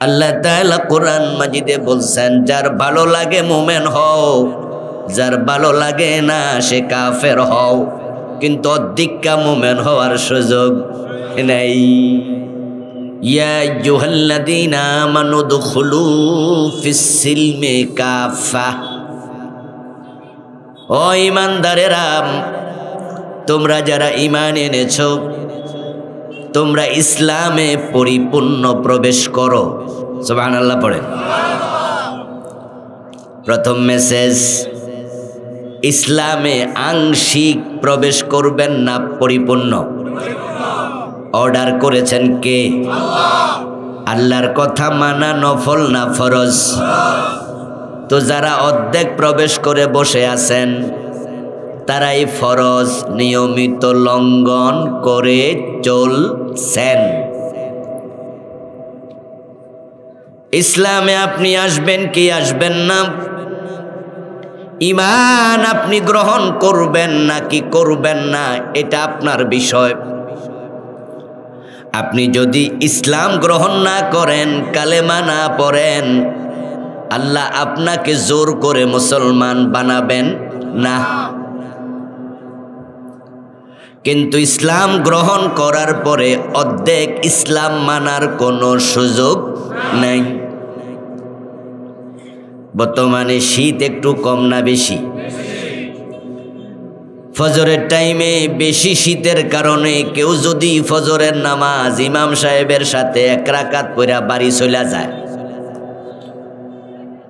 আল্লাহ তাআলা কোরআন মাজিদে বলছেন, যার ভালো লাগে মুমিন হও, যার ভালো লাগে না সে কাফের হও, কিন্তু অধিকা মুমিন হওয়ার সুযোগ নেই। ইয়া আইয়ুহাল্লাযীনা আমানু দুখুলু ফিস-সিলমি কাফা। ও ঈমানদারেরা, তোমরা যারা ঈমান এনেছো, তোমরা ইসলামে পরিপূর্ণ প্রবেশ করো। সুবহানাল্লাহ পড়েন। প্রথম মেসেজ, ইসলামে আংশিক প্রবেশ করবেন না, পরিপূর্ণ। অর্ডার করেছেন কে? আল্লাহর কথা মানা নফল না ফরজ? তো যারা অর্ধেক প্রবেশ করে বসে আছেন, তারাই ফরজ নিয়মিত লঙ্ঘন করে চলছেন। ইসলামে আপনি আসবেন কি আসবেন না, ঈমান আপনি গ্রহণ করবেন নাকি করবেন না, এটা আপনার বিষয়। আপনি যদি ইসলাম গ্রহণ না করেন, কালেমা না পড়েন, আল্লাহ আপনাকে জোর করে মুসলমান বানাবেন না। কিন্তু ইসলাম গ্রহণ করার পরে অর্ধেক ইসলাম মানার কোনো সুযোগ নাই। বর্তমানে শীত একটু কম না বেশি? ফজরের টাইমে বেশি শীতের কারণে কেউ যদি ফজরের নামাজ ইমাম সাহেবের সাথে 1 রাকাত পড়া বাড়ি চলে যায়,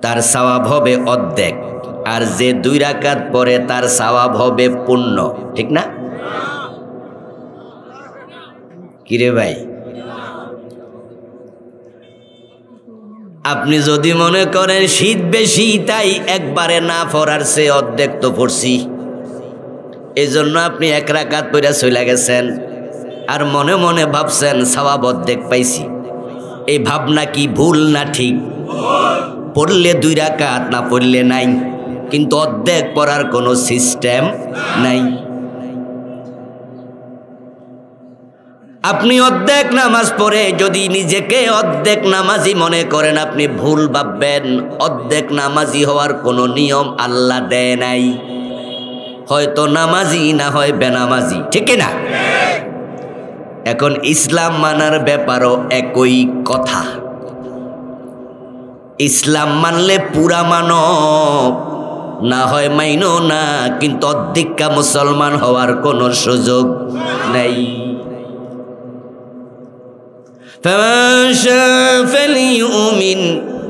তার সওয়াব হবে অর্ধেক, আর যে 2 রাকাত পড়ে তার সওয়াব হবে পূর্ণ। ঠিক না? কিরে ভাই, আপনি যদি মনে করেন শীত বেশি তাই একবারে না পড়ার চেয়ে অর্ধেক তো পড়ছি, এই জন্য আপনি 1 রাকাত পড়া চলে গেছেন, আর মনে মনে ভাবছেন সওয়াব অর্ধেক পাইছি। এই ভাবনা কি ভুল না ঠিক? পড়লে 2 রাকাত, না পড়লে নাই, কিন্তু অর্ধেক পড়ার কোনো সিস্টেম নাই। আপনি অর্ধেক নামাজ পড়ে যদি নিজেকে অর্ধেক নামাজি মনে করেন, আপনি ভুল ভাববেন। অর্ধেক নামাজি হওয়ার কোনো নিয়ম আল্লাহ দেয় নাই। হয়তো নামাজি না হয় বেনামাজি, ঠিক না? এখন ইসলাম মানার ব্যাপারও একই কথা। ইসলাম মানলে পুরা মানো, না হয় মাইনো না, কিন্তু অর্ধেকা মুসলমান হওয়ার কোনো সুযোগ নেই। فمن شاء فليؤمن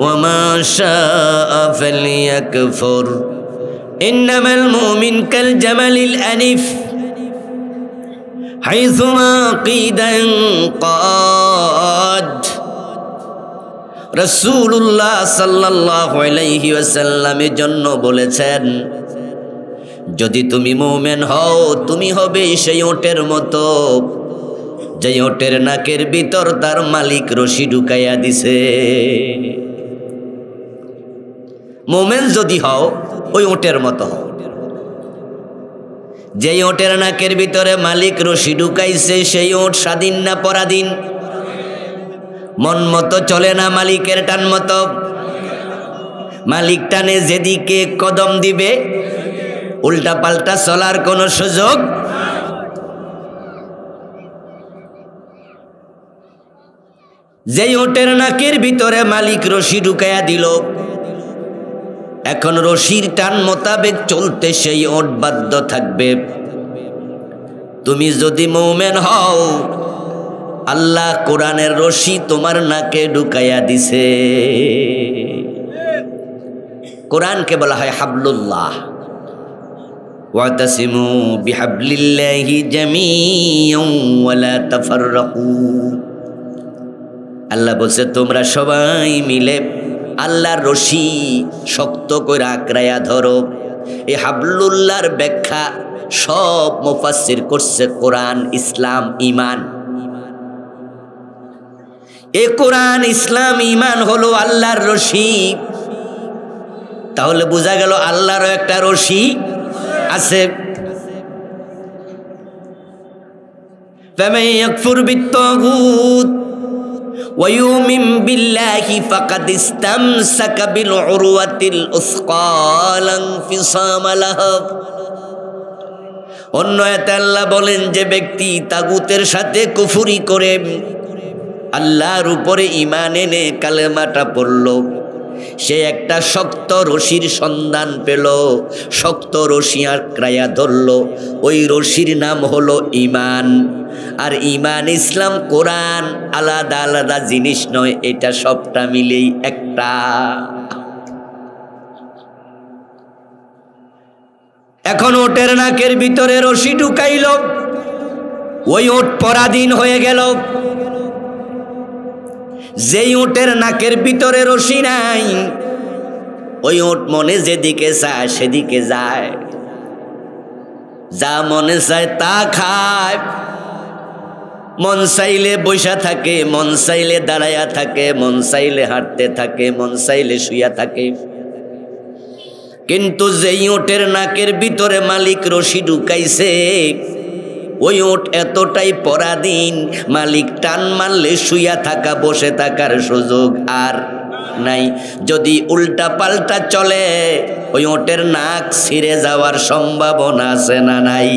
وما شاء فليكفر إنما المؤمن كالجمل الأنف حيثما قيد انقاد। রাসূলুল্লাহ সাল্লাল্লাহু আলাইহি ওয়াসাল্লামের জন্য বলেছেন, যদি তুমি মুমিন হও, তুমি হবে সেই ওটের মতো, যে ওটের নাকের ভিতর তার মালিক রশি ঢুকাইয়া দিছে। মুমিন যদি হও, ওই ওটের মতো হও, যে ওটের নাকের ভিতরে মালিক রশি ঢুকাইছে। সেই ওট স্বাধীন না পরাধীন? মন মতো চলে না, মালিকের টান মতো। মালিক টানে যেদিকে কদম দিবে, উল্টা পাল্টা চলার কোনো সুযোগ। যেই ওটের নাকের ভিতরে মালিক রশি ঢুকাইয়া দিল, এখন রশির টান মোতাবেক চলতে সেই ওট বাধ্য থাকবে। তুমি যদি মুমিন হও, আল্লাহ কোরআনের রশি তোমার নাকে ঢুকাইয়া দিছে। কোরআনকে বলা হয় হাবলুল্লাহ, ওয়াতাসিমু বিহাবলিল্লাহি জামিআন ওয়ালা তাফাররাকু। আল্লাহ বলছে, তোমরা সবাই মিলে আল্লাহর রশি শক্ত করে আঁকড়াইয়া ধরো। এই হাবলুল্লাহর ব্যাখ্যা সব মুফাসসির করছে কোরআন, ইসলাম, ঈমান। এই কোরআন, ইসলাম, ঈমান হলো আল্লাহর রশি। তাহলে বোঝা গেল আল্লাহরও একটা রশি আছে। ফামান ইয়াকফুর বিত্তাগুত ওয়ায়ুমিন বিল্লাহি ফাকাদ ইসতামসাকা বিল উরওয়াতিল উসকা লা ইনফিসামা লাহা। অন্য আয়াতে আল্লাহ বলেন, যে ব্যক্তি তাগুতের সাথে কুফরি করে আল্লাহর উপরে ঈমান এনে কালেমাটা পড়ল, সে একটা শক্ত রশির সন্ধান পেল, শক্ত রশি আঁকড়াইয়া ধরল। ওই রশির নাম হলো ঈমান। আর ঈমান, ইসলাম, কোরআন আলাদা আলাদা জিনিস নয়, এটা সবটা মিলেই একটা। এখন ওটের নাকের ভিতরে রশি ঢুকাইল, ওই ওট পরাধীন হয়ে গেল। যেই ওটের নাকের ভিতরে রশি নাই, ওই ওট মনে যেদিকে চায় সেদিকে যায়, যা মনে চায় তা খায়। মন চাইলে বসা থাকে, মন চাইলে দাঁড়াইয়া থাকে, মন চাইলে হাঁটতে থাকে, মন চাইলে শুইয়া থাকে। কিন্তু যেই ওটের নাকের ভিতরে মালিক রশি ঢুকাইছে, ওই ওট এতটাই পরাধীন, মালিক টান মারলে শুইয়া থাকা, বসে থাকার সুযোগ আর নাই। যদি উল্টা পাল্টা চলে, ওই ওটের নাক ছিঁড়ে যাওয়ার সম্ভাবনা আছে না নাই?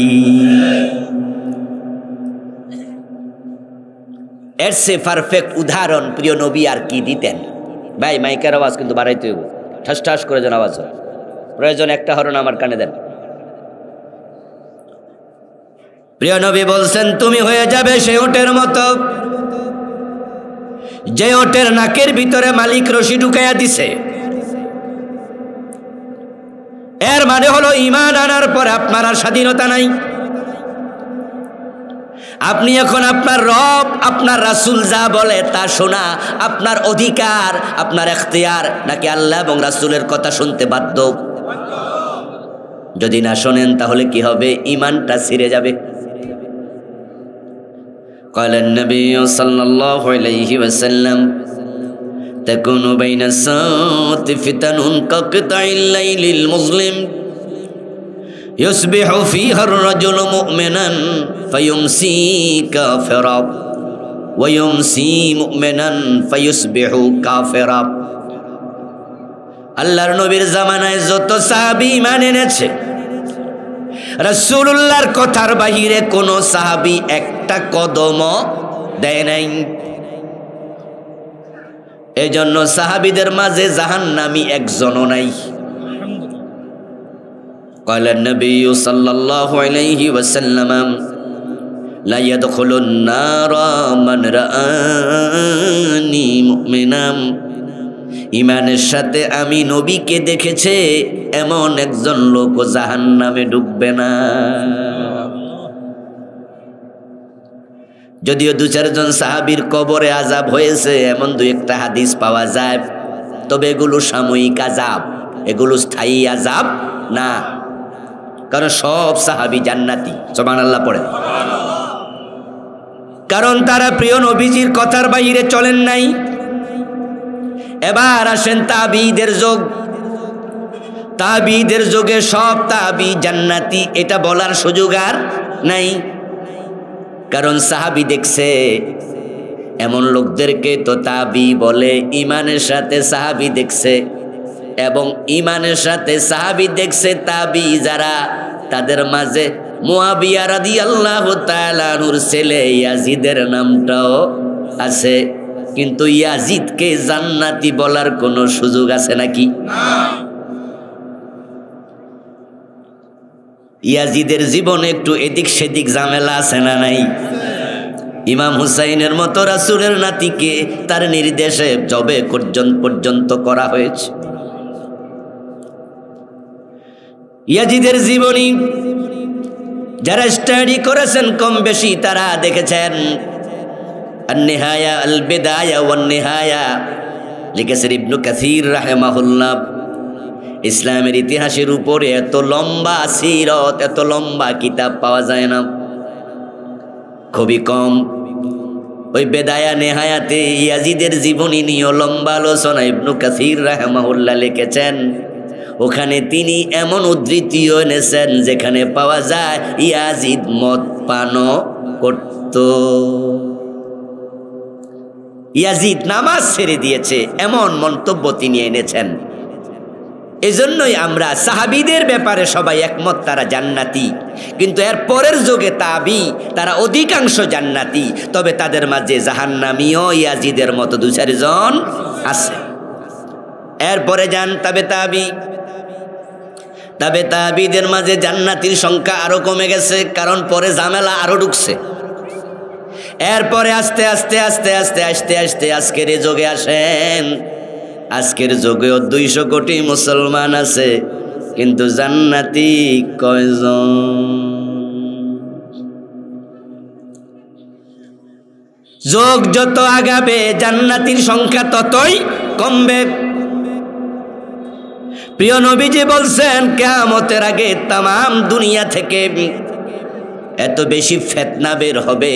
এর সে পারফেক্ট উদাহরণ প্রিয় নবী আর কি দিতেন? ভাই মাইকের আওয়াজ কিন্তু বাড়াইতে হইব, ঠাস ঠাস করে যেন আওয়াজ হয়। প্রয়োজন একটা হরণ আমার কানে দেন। প্রিয় নবী বলছেন, তুমি হয়ে যাবে সে ওটের মতো, যে ওটের নাকের ভিতরে মালিক রশি ঢুকাইয়া দিছে। এর মানে হলো ঈমান আনার পর আপনার আর স্বাধীনতা নাই। আপনি এখন আপনার রব, আপনার রাসূল যা বলে তা শোনা আপনার অধিকার, আপনার এখতিয়ার, নাকি আল্লাহ এবং রাসূলের কথা শুনতে বাধ্য? যদি না শোনেন তাহলে কি হবে? ঈমানটা ছিঁড়ে যাবে। قال النبي صلى الله عليه وسلم تكون بين الساعة فتن كقطع الليل المظلم يصبح فيها الرجل مؤمنا فيمسي كافرا ويمسي مؤمنا فيصبح كافرا। আল্লাহর নবীর জামানায় যত সাহাবী ঈমান এনেছে, রাসূলুল্লাহর কথার বাহিরে কোন সাহাবী একটা কদমও দেয় নাই। এজন্য সাহাবীদের মাঝে জাহান্নামী একজনও নাই। قال النبي صلى الله عليه وسلم لا يدخل النار من رآني مؤمنا। ঈমানের সাথে আমি নবীকে দেখেছে এমন একজন লোক জাহান্নামে ঢুকবে না। যদিও দু চারজন সাহাবীর কবরে আযাব হয়েছে এমন দু একটা হাদিস পাওয়া যায়, তবে এগুলো সাময়িক আযাব, এগুলো স্থায়ী আযাব না। কারণ সব সাহাবী জান্নাতি, সুবহানাল্লাহ পড়ে। কারণ তারা প্রিয় নবীজির কথার বাইরে চলেন নাই। এবার আসেন তাবিঈদের যুগ। তাবিঈদের যুগে সব তাবিঈ জান্নাতি এটা বলার সুযোগ আর নাই। কারণ সাহাবী দেখছে, এমন লোকদেরকে তো তাবিঈ বলে। ঈমানের সাথে সাহাবী দেখছে, এবং ঈমানের সাথে সাহাবী দেখছে তাবিঈ যারা, তাদের মাঝে মুআবিয়া রাদিয়াল্লাহু তাআলা আনহুর ছেলে ইয়াজিদের নামটাও আছে। কিন্তু ইয়াজিদকে জান্নাতি বলার কোনো সুযোগ আছে নাকি? ইয়াজিদের জীবনে একটু এদিক সেদিক ঝামেলা আছে না নাই? ইমাম হুসাইনের মতো রাসূলের নাতিকে তার নির্দেশে জবে পর্যন্ত করা হয়েছে। ইয়াজিদের জীবনী যারা স্টাডি করেছেন কম বেশি তারা দেখেছেন। আন-নিহায়া আল-বিদায়া ওয়ান-নিহায়া লিখেছেন ইবনে কাসির রাহিমাহুল্লাহ। ইসলামের ইতিহাসের উপরে এত লম্বা সিরত, এত লম্বা কিতাব পাওয়া যায় না, খুবই কম। ওই বেদায়া নেহায়াতে ইয়াজিদের জীবনী নিয়ে লম্বা আলোচনা ইবনে কাসির রাহিমাহুল্লাহ লিখেছেন। ওখানে তিনি এমন উদ্ধৃতিও এনেছেন যেখানে পাওয়া যায় ইয়াজিদ মদ পানও করত। ইয়াজিদ নামাজ ছেড়ে দিয়েছে, এমন মন্তব্য তিনি এনেছেন। এজন্যই আমরা সাহাবীদের ব্যাপারে সবাই একমত, তারা জান্নাতি। কিন্তু এর পরের যুগে তাবি, তারা অধিকাংশ জান্নাতি, তবে তাদের মাঝে জাহান্নামীও ইয়াজিদের মতো 2-4 জন আছে। এরপরে যান তবে তাবিদের মাঝে জান্নাতীর সংখ্যা আরো কমে গেছে, কারণ পরে ঝামেলা আরো ঢুকছে। এরপরে আস্তে আস্তে আজকের এই যুগে আসেন। আজকের যুগেও 200 কোটি মুসলমান আছে, কিন্তু জান্নাতি কয়জন? যুগ যত আগাবে জান্নাতীর সংখ্যা ততই কমবে। প্রিয় নবীজি বলছেন, কিয়ামতের আগে তাম দুনিয়া থেকে এত বেশি ফিতনা বের হবে,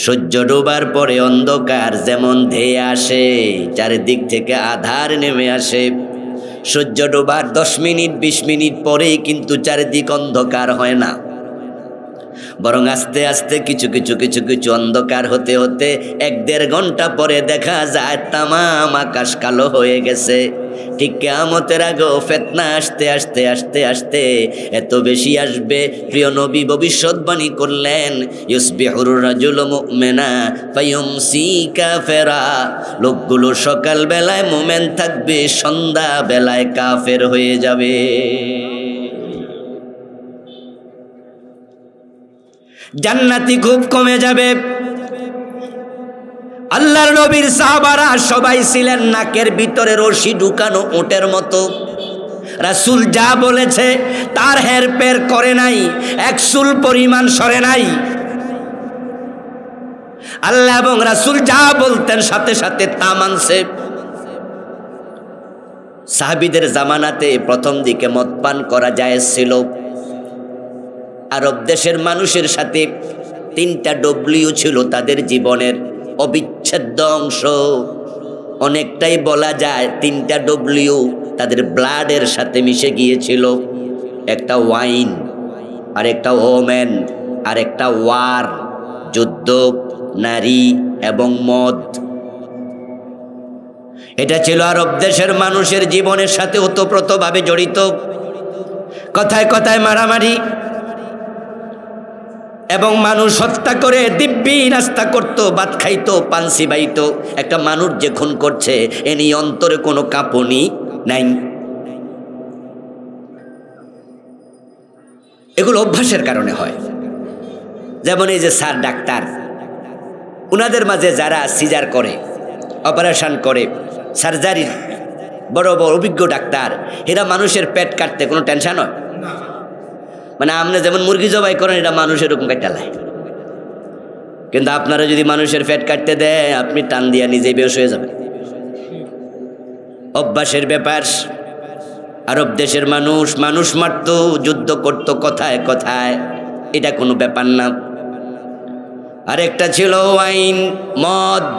সূর্য ডোবার পরে অন্ধকার যেমন ধেয়ে আসে, চারিদিক থেকে আধার নেমে আসে। সূর্য ডোবার 10 মিনিট 20 মিনিট পরেই কিন্তু চারিদিক অন্ধকার হয় না, বরং আস্তে আস্তে কিছু অন্ধকার হতে হতে 1-1.5 ঘন্টা পরে দেখা যায় তামাম আকাশ কালো হয়ে গেছে। ঠিক কিয়ামতের আগেও ফিতনা আস্তে এত বেশি আসবে। প্রিয় নবী ভবিষ্যৎবাণী করলেন, ইউসবিহুর রাজুলু মুমিনা ফায়ুমসি কাফিরা, লোকগুলো সকাল বেলায় মুমিন থাকবে, সন্ধ্যা বেলায় কাফের হয়ে যাবে। জান্নাতি খুব কমে যাবে। আল্লাহর নবীর সাহাবারা সবাই ছিলেন নাকের ভিতরে রশি ঢুকানো উটের মতো। রাসূল যা বলেছে তার হেরফের করে নাই, 1 চুল পরিমাণ সরে নাই। আল্লাহ এবং রাসূল যা বলতেন সাথে সাথে তা মানছে। সাহাবীদের জামানাতে প্রথম দিকে মদ পান করা জায়েজ ছিল। আরব দেশের মানুষের সাথে 3টা ডব্লিউ ছিল তাদের জীবনের অবিচ্ছেদ্য অংশ। অনেকটাই বলা যায় 3টা ডব্লিউ তাদের ব্লাডের সাথে মিশে গিয়েছিল। একটা ওয়াইন, আর একটা ওমেন, আর একটা ওয়ার, যুদ্ধ, নারী এবং মদ। এটা ছিল আরব দেশের মানুষের জীবনের সাথে ওতপ্রোতভাবে জড়িত। কথায় কথায় মারামারি এবং মানুষ হত্যা করে দিব্যি নাস্তা করত, ভাত খাইত, পান চিবাইত। একটা মানুষ যে খুন করছে এ নিয়ে অন্তরে কোনো কাঁপুনি নাই। এগুলো অভ্যাসের কারণে হয়। যেমন এই যে স্যার ডাক্তার, ওনাদের মাঝে যারা সিজার করে, অপারেশন করে, সার্জারির বড় বড় অভিজ্ঞ ডাক্তার, এরা মানুষের পেট কাটতে কোনো টেনশন হয় মানে আপনি যেমন মুরগি জবাই করেন, এটা মানুষ এরকম কাটালায়। কিন্তু আপনারা যদি মানুষের পেট কাটতে দেয়, আপনি টান দিয়া নিজেই বেশ হয়ে যাবেন। অভ্যাসের ব্যাপার। আরব দেশের মানুষ মারত, যুদ্ধ করত কথায় কথায়, এটা কোনো ব্যাপার না। আরেকটা ছিল ওয়াইন, মদ।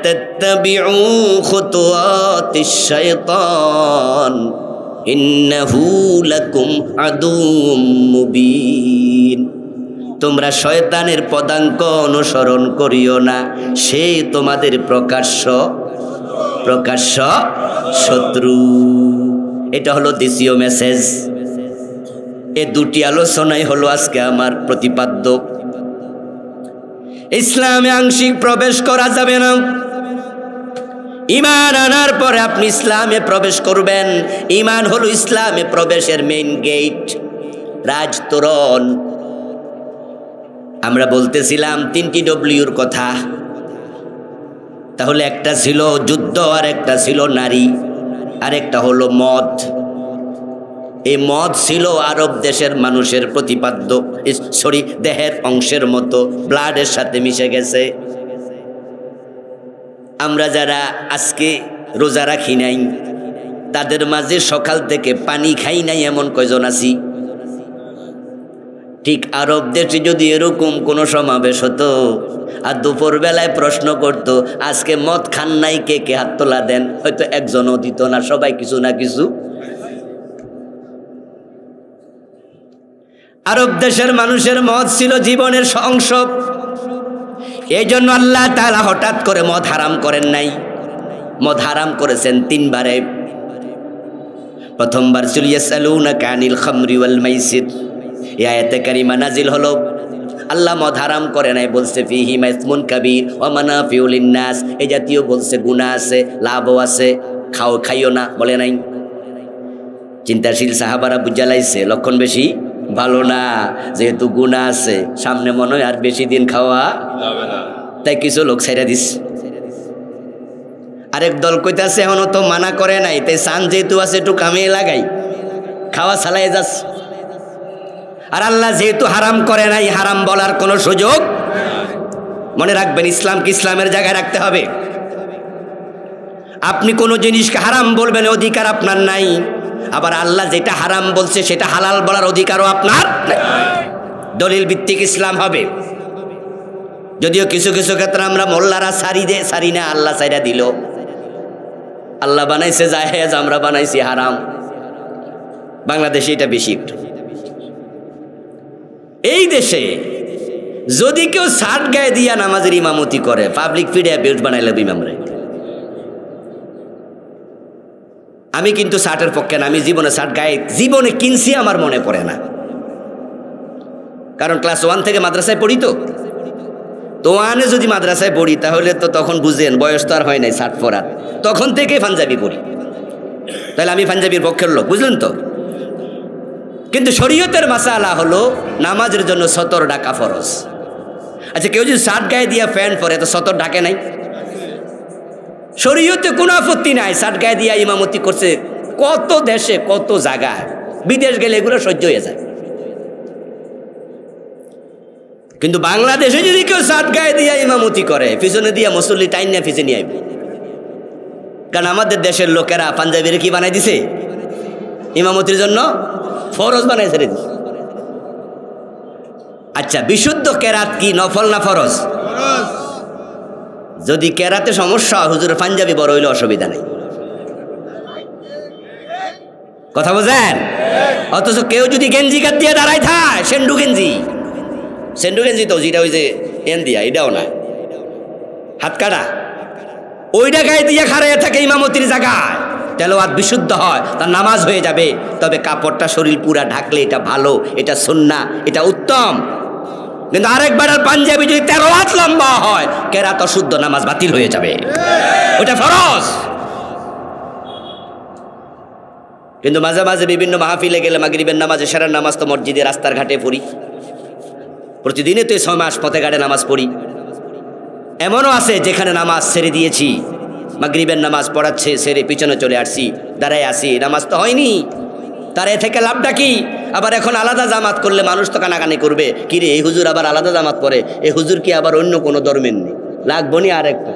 তাত্তাবিউ খুতুওয়াতিশ শাইতান ইন্নাহু লাকুম আদুউম মুবিন। তোমরা শয়তানের পদাঙ্ক অনুসরণ করিও না, সে তোমাদের প্রকাশ্য শত্রু। এটা হলো দ্বিতীয় মেসেজ। এই 2টি আলোচনাই হলো আজকে আমার প্রতিপাদ্য। ইসলামে আংশিক প্রবেশ করা যাবে না। ঈমান আনার পরে আপনি ইসলামে প্রবেশ করবেন। ঈমান হলো ইসলামে প্রবেশের মেইন গেট, রাজতোরণ। আমরা বলতেছিলাম 3টি ডব্লিউর কথা। তাহলে একটা ছিল যুদ্ধ, আর একটা ছিল নারী, আর একটা হলো মদ। এই মদ ছিল আরব দেশের মানুষের প্রতিপাদ্য, দেহের অংশের মতো, ব্লাডের সাথে মিশে গেছে। আমরা যারা আজকে রোজা রাখি নাই, তাদের মাঝে সকাল থেকে পানি খাই নাই এমন কয়জন আছি? ঠিক আরব দেশে যদি এরকম কোনো সমাবেশ হতো আর দুপুর বেলায় প্রশ্ন করত, আজকে মদ খান নাই কে কে, হাত তোলা দেন, হয়তো একজনও দিত না, সবাই কিছু না কিছু। আরব দেশের মানুষের মদ ছিল জীবনের অংশ। এই জন্য আল্লাহ তাআলা হঠাৎ করে মদ হারাম করেন নাই, মদ হারাম করেছেন 3 বারে। প্রথমবার ছিল ইয়াসালুনাকা আনিল খামরি ওয়াল মাইসির, এই আয়াতে কারিমা নাজিল হলো। আল্লাহ মদ হারাম করে নাই, বলছে ফিহিমা ইসমুন কাবীর ওয়া মানাফিউ লিন-নাস, এই জাতীয় বলছে গুনাহ আছে, লাভও আছে, খাইও না বলে নাই। চিন্তাশীল সাহাবারা বুঝালাইছে লক্ষণ বেশি ভালো না, যেহেতু গুনাহ আছে সামনে মনে হয় আর বেশি দিন খাওয়া যাবে না, তাই কিছু লোক ছাইরা দিস। আরেক দল কইতাছে এখনো তো মানা করে নাই, তাই সান যেহেতু আছে একটু কামে লাগাই, খাওয়া চালাই যাচ্ছে। আর আল্লাহ যেহেতু হারাম করে নাই, হারাম বলার কোনো সুযোগ। মনে রাখবেন, ইসলামকে ইসলামের জায়গায় রাখতে হবে। আপনি কোনো জিনিসকে হারাম বলবেন অধিকার আপনার নাই, আবার আল্লাহ যেটা হারাম বলছে সেটা হালাল বলার অধিকারও আপনার নাই। দলিল ভিত্তিক ইসলাম হবে। যদিও কিছু কিছু ক্ষেত্রে আমরা মোল্লারা সারি না, আল্লাহ সাইরা দিল। আল্লাহ বানাইছে জায়েজ, আমরা বানাইছি হারাম। বাংলাদেশে এটা বেশি একটু। এই দেশে যদি কেউ শার্ট গায়ে দিয়া নামাজের ইমামতি করে, পাবলিক ফিডে বেল্ট বানাইলে ইমামরে। আমি কিন্তু শার্টের পক্ষে না, আমি জীবনে শার্ট গায়ে জীবনে কিনছি আমার মনে পড়ে না, কারণ ক্লাস 1 থেকে মাদ্রাসায় পড়ি। তো 1-এ যদি মাদ্রাসায় পড়ি তাহলে তো তখন বুঝেন বয়স তো আর হয় নাই শার্ট পরার, তখন থেকে পাঞ্জাবি পড়ি, তাহলে আমি পাঞ্জাবির পক্ষের লোক, বুঝলেন তো। কিন্তু শরীয়তের মাসালা হলো নামাজের জন্য সতর ঢাকা ফরজ। আচ্ছা, কেউ যদি শার্ট গায়ে দিয়া প্যান্ট পরে তো সতর ঢাকে নাই? শরীয়তে কোনো আপত্তি নাই, শার্ট গায়ে দিয়া ইমামতি করছে কত দেশে কত জায়গায়, বিদেশ গেলে এগুলো সহ্য হয়ে যায়। কিন্তু বাংলাদেশে যদি কেউ শার্ট গায়ে দিয়া ইমামতি করে, পিছনে দিয়া মুসল্লি টাইন নিয়ে পিছনে নিয়ে আইবে, কারণ আমাদের দেশের লোকেরা পাঞ্জাবিরে কি বানাই দিছে, ইমামতির জন্য ফরজ বানাই ছেড়ে দিছে। আচ্ছা, বিশুদ্ধ কেরাত কি নফল না ফরজ? যদি কেরাতে সমস্যা, হুজুরের পাঞ্জাবি বড় হইলে অসুবিধা নেই, কথা বোঝেন। অথচ কেউ যদি গেঞ্জি কাট দিয়ে দাঁড়ায় থাকে, সেন্ডু গেঞ্জি তো যেটা ওই যে এন দিয়া, এটাও না, হাত কাটা, ওইটা গায়ে দিয়ে খাড়াইয়া থাকে ইমামতির জায়গায়, তেলাওয়াত বিশুদ্ধ হয়, তার নামাজ হয়ে যাবে। তবে কাপড়টা শরীর পুরা ঢাকলে এটা ভালো, এটা সুন্নাহ, এটা উত্তম। কিন্তু আরেকবার পাঞ্জাবি যদি 13 হাত লম্বা হয়, কেরাত অশুদ্ধ, নামাজ বাতিল হয়ে যাবে, ওটা ফরজ। কিন্তু মাঝে মাঝে বিভিন্ন মাহফিলে গেলে মাগরিবের নামাজ, এশারের নামাজ তো মসজিদে রাস্তার ঘাটে পড়ি, প্রতিদিনে তো 6 মাস পথে ঘাটে নামাজ পড়ি। এমনও আছে যেখানে নামাজ ছেড়ে দিয়েছি, মাগরিবের নামাজ পড়াচ্ছে, ছেড়ে পিছনে চলে আসছি, দাঁড়ায় আসি, নামাজ তো হয়নি, তার এ থেকে লাভটা কি? আবার এখন আলাদা জামাত করলে মানুষ তো কানাকানি করবে, কিরে এই হুজুর আবার আলাদা জামাত করে, এই হুজুর কি আবার অন্য কোনো ধর্মের নেই, লাগবো নি আর একটা।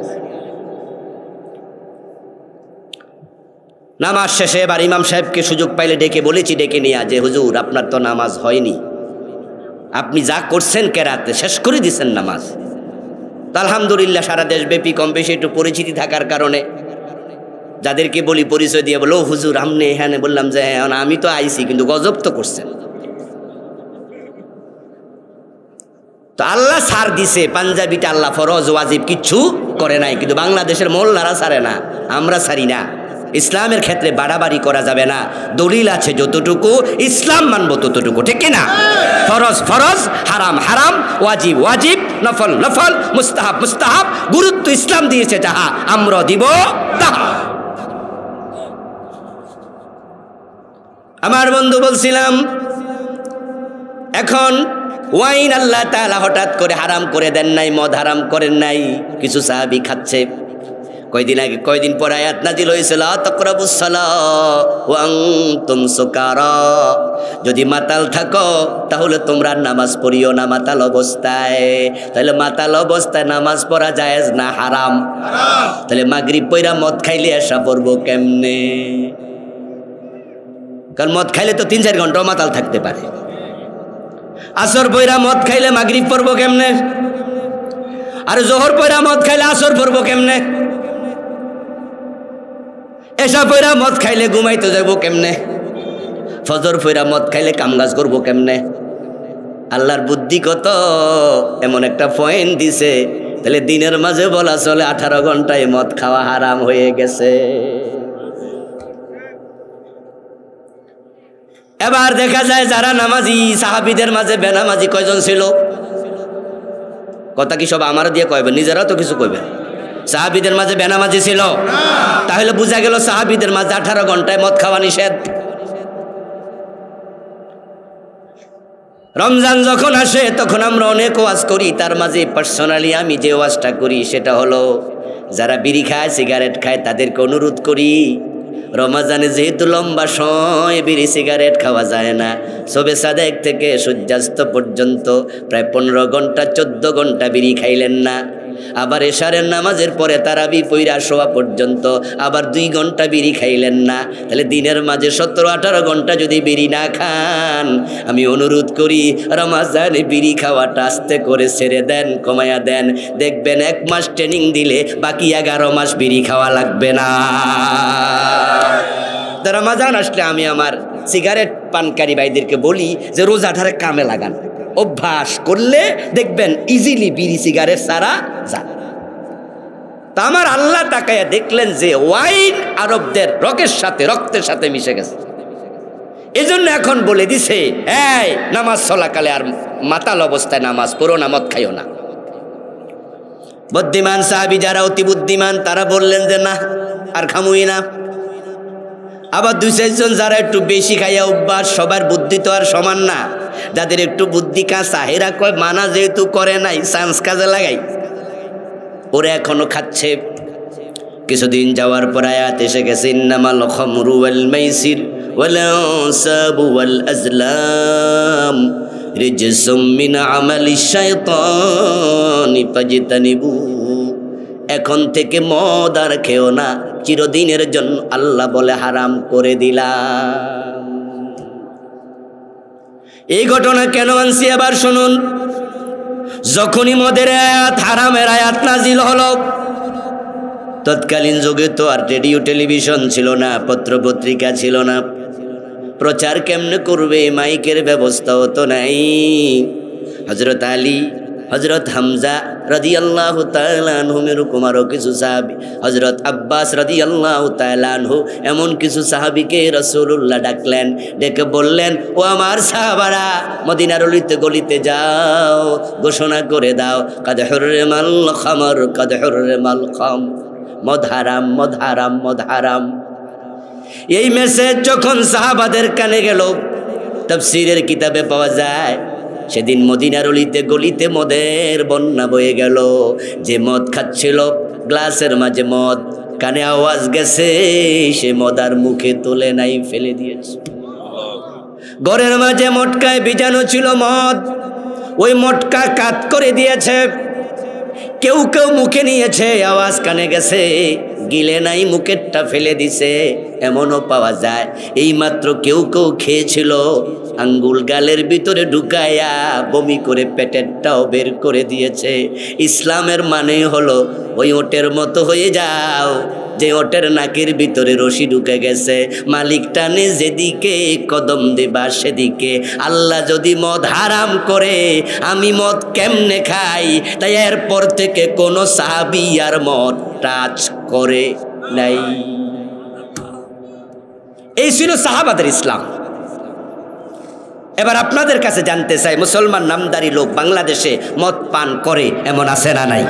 নামাজ শেষে এবার ইমাম সাহেবকে সুযোগ পাইলে ডেকে বলেছি, ডেকে নিয়ে যে হুজুর আপনার তো নামাজ হয়নি, আপনি যা করছেন কেরাতে শেষ করে দিচ্ছেন নামাজ। তো আলহামদুলিল্লাহ সারা দেশব্যাপী কম বেশি একটু পরিচিতি থাকার কারণে যাদেরকে বলি পরিচয় দিয়ে বলো, হুজুর আমনে এখানে, বললাম যে হ্যাঁ আমি তো আইছি, কিন্তু গজব তো করছেন। তো আল্লাহ ছাড় দিছে, পাঞ্জাবিটা আল্লাহ ফরজ ওয়াজিব কিচ্ছু করে নাই, কিন্তু বাংলাদেশের মোল্লারা ছাড়ে না, আমরা ছাড়ি না। ইসলামের ক্ষেত্রে বাড়াবাড়ি করা যাবে না, দলিল আছে যতটুকু, ইসলাম মানব ততটুকু, ঠিক কিনা? ফরজ ফরজ, হারাম হারাম, ওয়াজিব ওয়াজিব, নফল নফল, মুস্তাহাব মুস্তাহাব, গুরুত্ব ইসলাম দিয়েছে যাহা, আমরা দিব তাহা। আমার বন্ধু বলছিলাম, এখন ওয়াইন আল্লাহ তাআলা হঠাৎ করে হারাম করে দেন নাই, মদ হারাম করেন নাই, কিছু সাহাবী খাচ্ছে। কয়দিন পর আয়াত নাজিল হয়েছিল, তাকরাবুস সালাহ ওয়া আনতুম সুকারা, যদি মাতাল থাকো তাহলে তোমরা নামাজ পড়িও না মাতাল অবস্থায়। তাহলে মাতাল অবস্থায় নামাজ পড়া জায়েজ না হারাম? তাহলে মাগরিব পইরা মদ খাইলে এসা পড়বো কেমনে? কারণ মদ খাইলে তো 3-4 ঘন্টাও মাতাল থাকতে পারে। আসর পইরা মদ খাইলে মাগরিব পড়বো কেমনে? আর জোহর পইরা মদ খাইলে আসর পড়বো কেমনে? এসা পইরা মদ খাইলে ঘুমাইতে যাবো কেমনে? ফজর পইরা মদ খাইলে কামকাজ করবো কেমনে? আল্লাহর বুদ্ধি কত, এমন একটা পয়েন্ট দিছে, তাহলে দিনের মাঝে বলা চলে 18 ঘন্টায় মদ খাওয়া হারাম হয়ে গেছে। এবার দেখা যায় যারা নামাজি, সাহাবীদের মাঝে বেনামাজি কয়জন ছিল? কথা কি সব আমার দিয়ে কইবেন? নিজেরাও তো কিছু কইবেন। সাহাবীদের মাঝে বেনামাজি ছিল, তাহলে বোঝা গেল সাহাবীদের মাঝে 18 ঘন্টায় মদ খাওয়া নিষেধ। রমজান যখন আসে তখন আমরা অনেক ওয়াজ করি, তার মাঝে পার্সোনালি আমি যে ওয়াজটা করি সেটা হলো যারা বিড়ি খায়, সিগারেট খায়, তাদেরকে অনুরোধ করি, রমজানে যেহেতু লম্বা সময় বিড়ি সিগারেট খাওয়া যায় না, শবে সাদেক থেকে সূর্যাস্ত পর্যন্ত প্রায় 15 ঘন্টা 14 ঘন্টা বিড়ি খাইলেন না, আবার এশারের নামাজের পরে তারাবি পইরা শোয়া পর্যন্ত আবার 2 ঘন্টা বিড়ি খাইলেন না, তাহলে দিনের মাঝে 17-18 ঘন্টা যদি বিড়ি না খান, আমি অনুরোধ করি রমজানে বিড়ি খাওয়াটা আস্তে করে ছেড়ে দেন, কমায়া দেন। দেখবেন 1 মাস ট্রেনিং দিলে বাকি 11 মাস বিড়ি খাওয়া লাগবে না। রমজান আসলে আমি আমার সিগারেট পানকারী ভাইদেরকে বলি যে রোজাটারে কামে লাগান, অভ্যাস করলে দেখবেন ইজিলি বিড়ি সিগারেট সারা যায়। তা আমার আল্লাহ তাকায়া দেখলেন যে ওয়াইন আরবদের রক্তের সাথে মিশে গেছে, এজন্য এখন বলে দিছে, এই নামাজ চলাকালে আর মাতাল অবস্থায় নামাজ পড়ো না, মদ খাইও না। বুদ্ধিমান সাহাবী যারা অতি বুদ্ধিমান তারা বললেন যে না, আর খামুই না। আবার 2-4 জন যারা একটু বেশি খাইয়া অভ্যাস, সবার বুদ্ধি তো আর সমান না, যাদের একটু বুদ্ধি কাঁচা, এরা কয় মানা যেহেতু করে নাই চান্স কাজে লাগাই, ওরা এখনো খাচ্ছে। কিছুদিন যাওয়ার পর আয়াত এসে গেছে, ইন্নামাল খামরু ওয়াল মাইসির ওয়াল আনসাবু ওয়াল আজলাম রিজসুম মিন আমালিশ শাইতানি ফাজতানিবু। এখন থেকে মদ আর খেও না, চিরদিনের জন্য আল্লাহ বলে হারাম করে দিলাম। এই ঘটনা কেন আনছি আবার শুনুন। যখনই মদের আয়াত, হারামের আয়াত নাজিল হলো, তৎকালীন যুগে তো আর রেডিও টেলিভিশন ছিল না, পত্র পত্রিকা ছিল না, প্রচার কেমনে করবে, মাইকের ব্যবস্থাও তো নাই। হযরত আলী, হযরত হামজা রাদিয়াল্লাহু তাআলা আনহু, এরকম আরো কিছু সাহাবী, হযরত আব্বাস রাদিয়াল্লাহু তাআলা আনহু, এমন কিছু সাহাবীকে রাসূলুল্লাহ ডাকলেন, ডেকে বললেন, ও আমার সাহাবারা, মদিনার অলিতে গলিতে যাও, ঘোষণা করে দাও, কাদ হুররিমাল খামর, কাদ হুররিমাল খাম, মদ হারাম, মদ হারাম, মদ হারাম। এই মেসেজ যখন সাহাবাদের কানে গেল, তাফসীরের কিতাবে পাওয়া যায়, সেদিন মদিনার অলিতে গলিতে মদের বন্যা বয়ে গেল। যে মদ খাচ্ছিল, গ্লাসের মাঝে মদ, কানে আওয়াজ গেছে, সে মদ আর মুখে তোলে নাই, ফেলে দিয়েছে। ঘরের মাঝে মটকায় ভিজানো ছিল মদ, ওই মটকা কাত করে দিয়েছে। কেউ কেউ মুখে নিয়েছে, আওয়াজ কানে গেছে, গিলে নাই, মুখেরটা ফেলে দিছে, এমনও পাওয়া যায়। এইমাত্র কেউ কেউ খেয়েছিল, আঙ্গুল গালের ভিতরে ঢুকায়া বমি করে পেটেরটাও বের করে দিয়েছে। ইসলামের মানে হলো ওই ওটের মতো হয়ে যাও, যে ওটের নাকের ভিতরে রশি ঢুকে গেছে, মালিক টানে যেদিকে কদম দেবা সেদিকে। আল্লাহ যদি মদ হারাম করে, আমি মদ কেমনে খাই? তাই এরপর থেকে কোনো সাহাবী আর মদ টাচ করে নাই। এই ছিল সাহাবাদের ইসলাম। এবার আপনাদের কাছে জানতে চাই, মুসলমান নামদারি লোক বাংলাদেশে মদ পান করে, এমন আছে না নাই?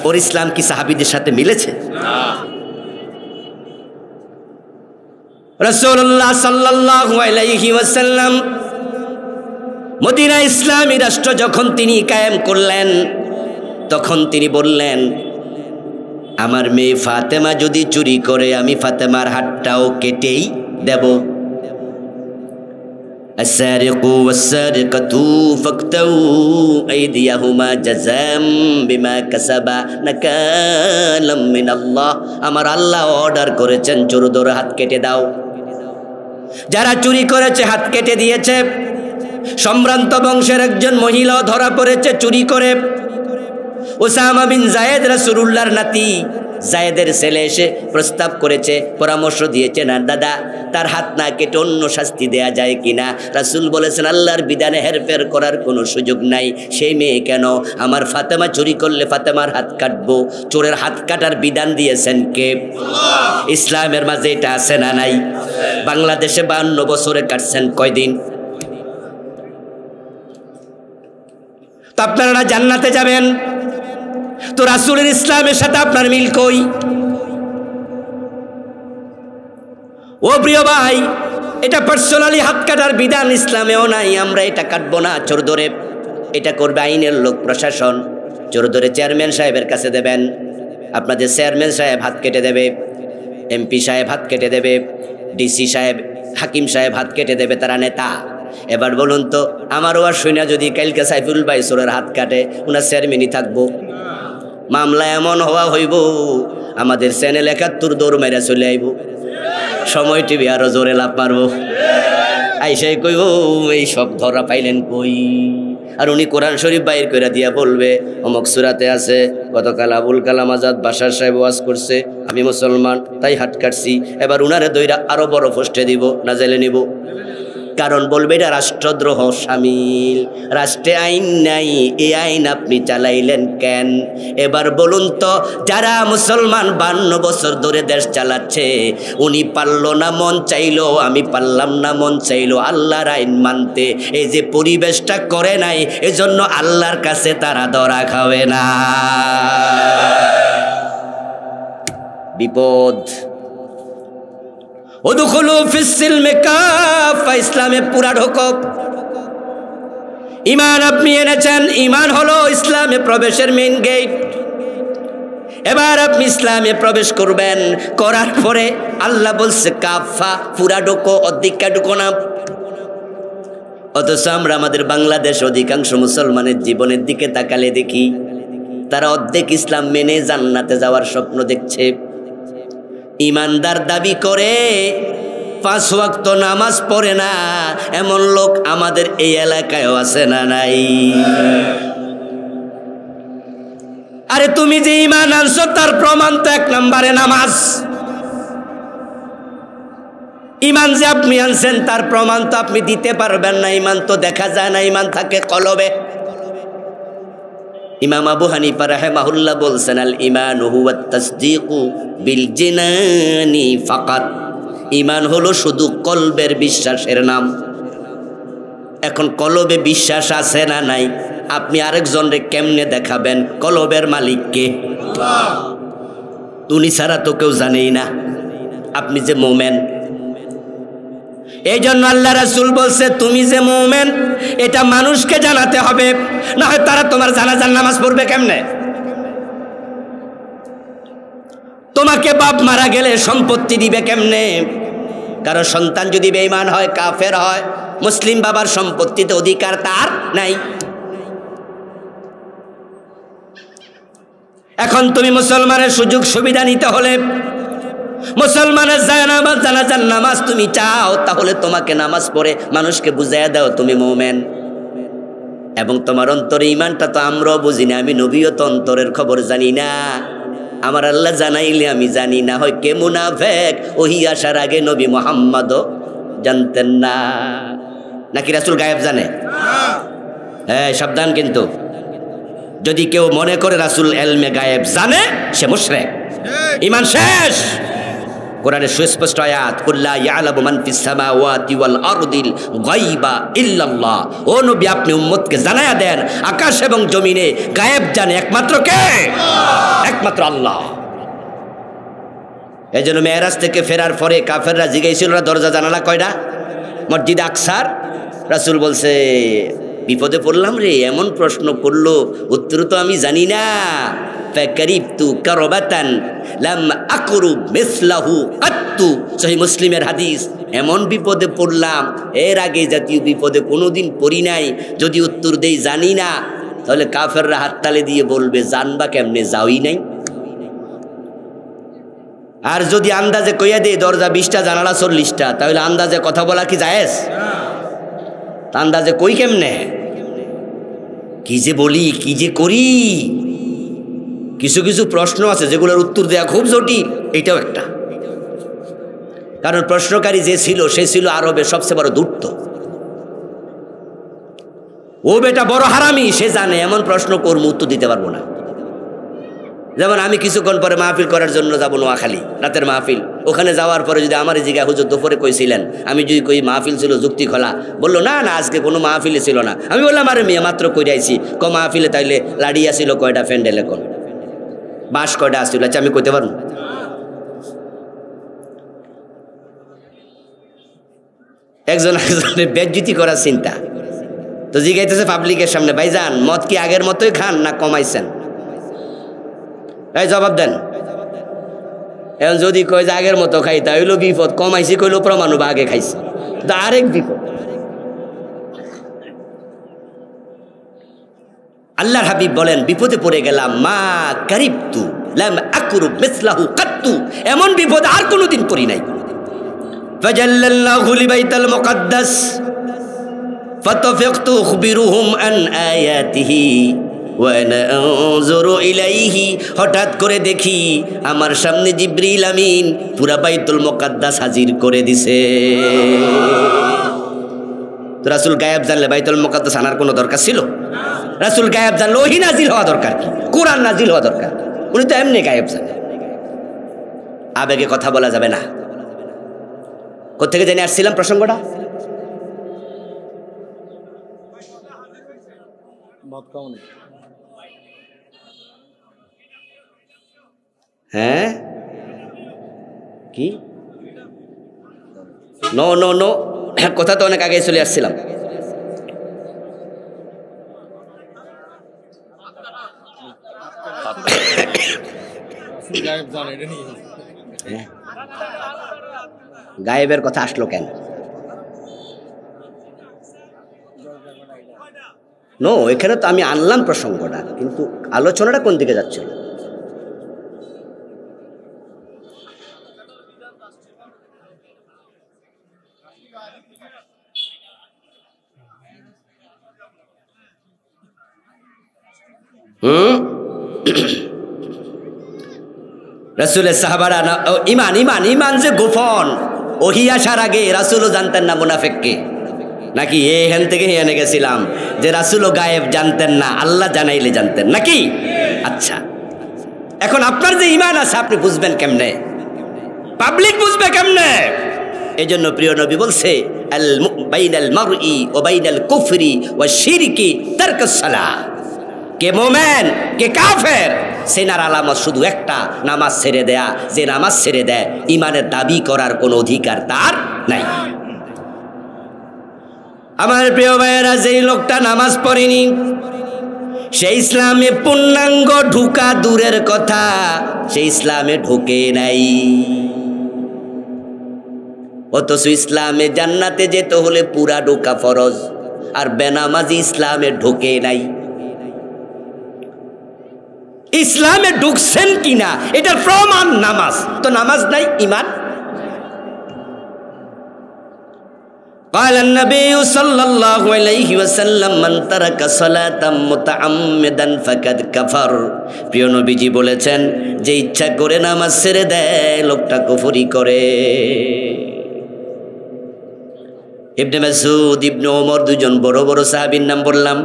ওর ইসলাম কি সাহাবীদের সাথে মিলেছে? রাসূলুল্লাহ সাল্লাল্লাহু আলাইহি ওয়াসাল্লাম মদিনা ইসলামী রাষ্ট্র যখন তিনি কায়েম করলেন, তখন তিনি বললেন, আমার মেয়ে ফাতেমা যদি চুরি করে, আমি ফাতেমার হাতটাও কেটেই দেব। السارق والسارقة فاقطعوا أيديهما جزاء بما كسبا نكالا من الله। আমার আল্লাহ অর্ডার করেছেন, চোরদের হাত কেটে দাও। যারা চুরি করেছে হাত কেটে দিয়েছে। সম্ভ্রান্ত বংশের একজন মহিলা ধরা পড়েছে চুরি করে। ওসামা বিন যায়েদ রাসূলুল্লাহর নাতি, জায়েদের ছেলে এসে প্রস্তাব করেছে, পরামর্শ দিয়েছে, না দাদা তার হাত না কেটে অন্য শাস্তি দেয়া যায় কিনা। রাসূল বলেছেন আল্লাহর বিধানে হেরফের করার কোনো সুযোগ নাই। সেই মেয়ে কেন? আমার ফাতেমা চুরি করলে ফাতেমার হাত কাটবো। চোরের হাত কাটার বিধান দিয়েছেন কে? ইসলামের মাঝে এটা আছে না নাই? বাংলাদেশে 52 বছরে কাটছেন কয়দিন? তো আপনারা জান্নাতে যাবেন, তো রাসূলের ইসলামের সাথে আপনার মিল কই? ও প্রিয় ভাই, এটা পার্সোনালি হাত কাটার বিধান ইসলামেও নাই। আমরা এটা কাটবো না চোর ধরে, এটা করবে আইনের লোক, প্রশাসন। চোর ধরে চেয়ারম্যান সাহেবের কাছে দেবেন, আপনাদের চেয়ারম্যান সাহেব হাত কেটে দেবে, এমপি সাহেব হাত কেটে দেবে, ডিসি সাহেব, হাকিম সাহেব হাত কেটে দেবে, তারা নেতা। এবার বলুন তো, আমারও আর শুনে যদি কালকে সাইফুল ভাই চোরের হাত কাটে, ওনার চেয়ারম্যানই থাকবো? মামলা এমন হওয়া হইব, আমাদের চ্যানেল 71 দৌড় মেরে চলে আইব, সময় টিভি আরো জোরে লাভ মারবো। আইসাই কইব এই সব ধরা পাইলেন কই? আর উনি কোরআন শরীফ বাইর করে দিয়া বলবে অমুক সূরাতে আছে, গতকাল আবুল কালাম আজাদ বাশার সাহেব ওয়াজ করছে, আমি মুসলমান তাই হাত কাটছি। এবার উনারে দইরা আরো বড় পোস্টে দিব, না জেলে নিব। কারণ বলবে এটা রাষ্ট্রদ্রোহ শামিল, রাষ্ট্রে আইন নাই, এই আইন আপনি চালাইলেন কেন? এবার বলুন তো, যারা মুসলমান 52 বছর ধরে দেশ চালাচ্ছে, উনি পারলো না মন চাইলো, আমি পারলাম না মন চাইলো আল্লাহর আইন মানতে, এই যে পরিবেশটা করে নাই, এজন্য আল্লাহর কাছে তারা ধরা খাবে না। বিপদ। উদখুলু ফিস-সিলমি কাফা, ইসলামে পুরা ঢোকো। ঈমান আপনি এনেছেন, ঈমান হলো ইসলামে প্রবেশের মেইন গেট। এবার আপনি ইসলামে প্রবেশ করবেন, করার পরে আল্লাহ বলছে কাফা, পুরা ঢোকো, অর্ধেকটা ঢোকো না। অথচ আমরা আমাদের বাংলাদেশ অধিকাংশ মুসলমানের জীবনের দিকে তাকালে দেখি তারা অর্ধেক ইসলাম মেনে জান্নাতে যাওয়ার স্বপ্ন দেখছে। ইমানদার দাবি করে 5 ওয়াক্ত নামাজ পড়ে না, এমন লোক আমাদের এই এলাকায়ও আছে না নাই? আরে তুমি যে ইমান আনছো তার প্রমাণ তো 1 নম্বরে নামাজ। ইমান যে আপনি আনছেন তার প্রমাণ তো আপনি দিতে পারবেন না, ইমান তো দেখা যায় না, ইমান থাকে কলবে। ইমাম আবু হানিফা রাহিমাহুল্লাহ বলছেন আল ঈমানু হুয়াত তাসদীকু বিল জিনানি ফাকাত, ঈমান হলো শুধু কলবের বিশ্বাসের নাম। এখন কলবে বিশ্বাস আছে না নাই? আপনি আরেকজনরে কেমনে দেখাবেন কলবের মালিক কে? আল্লাহ। উনি ছাড়া তো কেউ জানেই না আপনি যে মুমিন। এই জন্য আল্লাহ রাসূল বলছে তুমি যে মুমিন এটা মানুষকে জানাতে হবে, না হয় তারা তোমার জানাজার নামাজ পড়বে কেমনে? তোমাকে বাপ মারা গেলে সম্পত্তি দিবে কেমনে? কারণ সন্তান যদি বেঈমান হয়, কাফের হয়, মুসলিম বাবার সম্পত্তিতে অধিকার তার নাই। এখন তুমি মুসলমানের সুযোগ সুবিধা নিতে হলে, মুসলমানের জানাজার নামাজ তুমি চাও, তাহলে তোমাকে নামাজ পড়ে মানুষকে বুঝাইয়া দাও তুমি মুমিন। এবং তোমার অন্তরে ঈমানটা তো আমরাও বুঝি না, আমি নবীও তো অন্তরের খবর জানি না, আমার আল্লাহ জানাইলে আমি জানি না। হয় কে মুনাফিক, ওহী আসার আগে নবী মুহাম্মদও জানতেন না। নাকি রাসূল গায়েব জানে? হ্যাঁ, সাবধান। কিন্তু যদি কেউ মনে করে রাসূল ইলমে গায়েব জানে, সে মুশরিক, ঈমান শেষ। কোরআনের সুস্পষ্ট আয়াত, কুল্লা ইয়ালামু মান ফিস সামাওয়াতি ওয়াল আরদিল গায়বা ইল্লাল্লাহ। ও নবী, আপনি উম্মতকে জানায়া দেন আকাশ এবং জমিনে গায়েব জানে একমাত্র কে? একমাত্র আল্লাহ। এজন্য মেরাজ থেকে ফেরার পরে কাফেররা জিজ্ঞাসা না দরজা জানালা কয়টা? মসজিদ আকসার। রাসূল বলছে বিপদে পড়লাম রে, এমন প্রশ্ন করলো উত্তর তো আমি জানি না। ফাকারিবতু কারবাতান লাম আকরু মিসলাহু আত্তু, সহিহ মুসলিমের হাদিস। এমন বিপদে পড়লাম, এর আগে জাতীয় বিপদে কোনোদিন পড়ি নাই। যদি উত্তর দেই জানি না, তাহলে কাফেররা হাততালি দিয়ে বলবে জানবা কেমনে, যাওই নাই। আর যদি আন্দাজে কইয়া দেই দরজা 20টা জানালা 40টা, তাহলে আন্দাজে কথা বলা কি জায়েজ? আন্দাজে কই কেমনে, কি যে বলি, কি যে করি। কিছু কিছু প্রশ্ন আছে যেগুলোর উত্তর দেওয়া খুব জটিল, এটাও একটা। কারণ প্রশ্নকারী যে ছিল সে ছিল আরবের সবচেয়ে বড় ধূর্ত। ও বেটা বড় হারামি, সে জানে এমন প্রশ্ন করবো উত্তর দিতে পারবো না। যেমন আমি কিছুক্ষণ পরে মাহফিল করার জন্য যাবো নোয়াখালী, রাতের মাহফিল। ওখানে যাওয়ার পরে যদি আমার জিজ্ঞাসা হুজুর দুপুরে কইছিলেন, আমি যদি কই মাহফিল ছিল যুক্তি খোলা, বললো না না আজকে কোনো মাহফিলে ছিল না। আমি বললাম আরে মেয়ে মাত্র কইরে আইছি। মাহফিলে তাইলে লাড়িয়া ছিল কয়টা, ফ্যান্ডেলে কোন বাঁশ কয়টা আসছিল, আচ্ছা আমি কইতে পারবো? একজন একজনের বেজ্জতি করার চিন্তা। তো জিজ্ঞাইতেছে পাবলিকের সামনে, ভাইজান মদ কি আগের মতোই খান না কমাইছেন? এই জবাব দেন। এখন যদি কয় যে আগের মতো খাই তা হইলো বিপদ, কমাইছি কইলো প্রমাণ বা আগে খাইছি, তো আরেক বিপদ। আল্লাহর হাবিব বলেন বিপদে পড়ে গেলাম, মা কারিবতু লাম আকরুব মিসলাহু কাত্তু, এমন বিপদ আর কোনোদিন পড়ি নাই। ফাজাল্লাল্লাহু লিবাইতাল মুকাদ্দাস ফাতাফাকতু উখবিরুহুম আন আয়াতিহি ওয়া আনা আনজুরু ইলাইহি, হঠাৎ করে দেখি আমার সামনে জিবরিল আমিন পুরা বাইতুল মুকাদ্দাস হাজির করে দিছে। তো রাসূল গায়েব জানলে বাইতুল মুকাদ্দাস আনার কোনো দরকার ছিল? রাসূল গায়েব জানলে ওহী নাজিল হওয়া দরকার কি, কোরআন নাজিল হওয়া দরকার। উনি তো এমনি গায়েব জানেন। আবেগে কথা বলা যাবে না। কোত্থেকে জেনে আসছিলাম প্রসঙ্গটা? হ্যাঁ কি নো নো নো, কথা তো অনেক আগে চলে আসছিলাম। গায়েবের কথা আসলো কেন? নো, এখানে তো আমি আনলাম প্রসঙ্গটা, কিন্তু আলোচনাটা কোন দিকে যাচ্ছে? রাসূলের সাহাবারা ইমান ইমান ইমান যে গোপন, ওহী আসার আগে রাসূলও জানতেন না মুনাফিককে, নাকি এখান থেকে এনে গেছিলাম যে রাসূলও গায়েব জানতেন না, আল্লাহ জানাইলে জানতেন নাকি? আচ্ছা, এখন আপনার যে ইমান আছে আপনি বুঝবেন কেমনে, পাবলিক বুঝবে কেমনে? এই জন্য প্রিয় নবী বলছে বাইনাল মারই ওয়া বাইনাল কুফরি ওয়া শিরকি তারকুস সালাহ। কে মোমেন কে কাফের সেনার আলামত শুধু একটা, নামাজ ছেড়ে দেয়া। যে নামাজ ছেড়ে দেয় ইমানের দাবি করার কোনো অধিকার তার নাই। আমার প্রিয় ভাইয়েরা, যেই লোকটা নামাজ পড়েনি সে ইসলামে পূর্ণাঙ্গ ঢুকা দূরের কথা, সে ইসলামে ঢুকে নাই। অথচ ইসলামে জান্নাতে যেতে হলে পুরা ঢোকা ফরজ, আর বেনামাজি ইসলামে ঢোকে নাই। ইসলামে ঢুকছেন কিনা এটার প্রমাণ নামাজ, তো নামাজ নাই ইমান। قال النبي صلى الله عليه وسلم من ترك صلاة متعمدا فقد كفر। প্রিয় নবীজি বলেছেন যে ইচ্ছা করে নামাজ ছেড়ে দেয় লোকটা কুফরি করে। ইবনে মাসউদ, ইবনে ওমর, দুজন বড় বড় সাহাবীর নাম বললাম।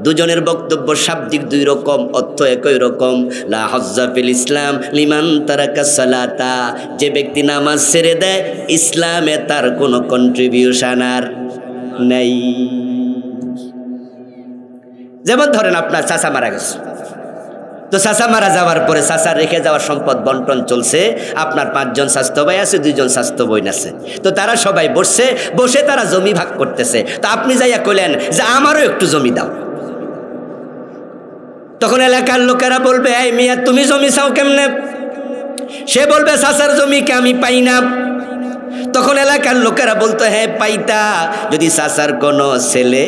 দুজনের বক্তব্য শাব্দিক দুই রকম, অর্থ একই রকম। লা হজ্জা ফিল ইসলাম লিমান তারাকা সালাতা, যে ব্যক্তি নামাজ ছেড়ে দেয় ইসলামে তার কোনো কন্ট্রিবিউশন আর নাই। যেমন ধরেন আপনার চাচা মারা গেছে, তো চাচা মারা যাওয়ার পরে চাচার রেখে যাওয়ার সম্পদ বন্টন চলছে। আপনার 5 জন স্বাস্থ্য ভাই আছে, 2 জন স্বাস্থ্য বোন আছে। তো তারা সবাই বসে তারা জমি ভাগ করতেছে। তো আপনি যাইয়া কইলেন যে আমারও একটু জমি দাও। তখন এলাকার লোকেরা বলবে, এই মিয়া তুমি জমি চাও কেমনে? সে বলবে চাচার জমিকে আমি পাই না। তখন এলাকার লোকেরা বলতো, হ্যাঁ পাইতা যদি চাচার কোনো ছেলে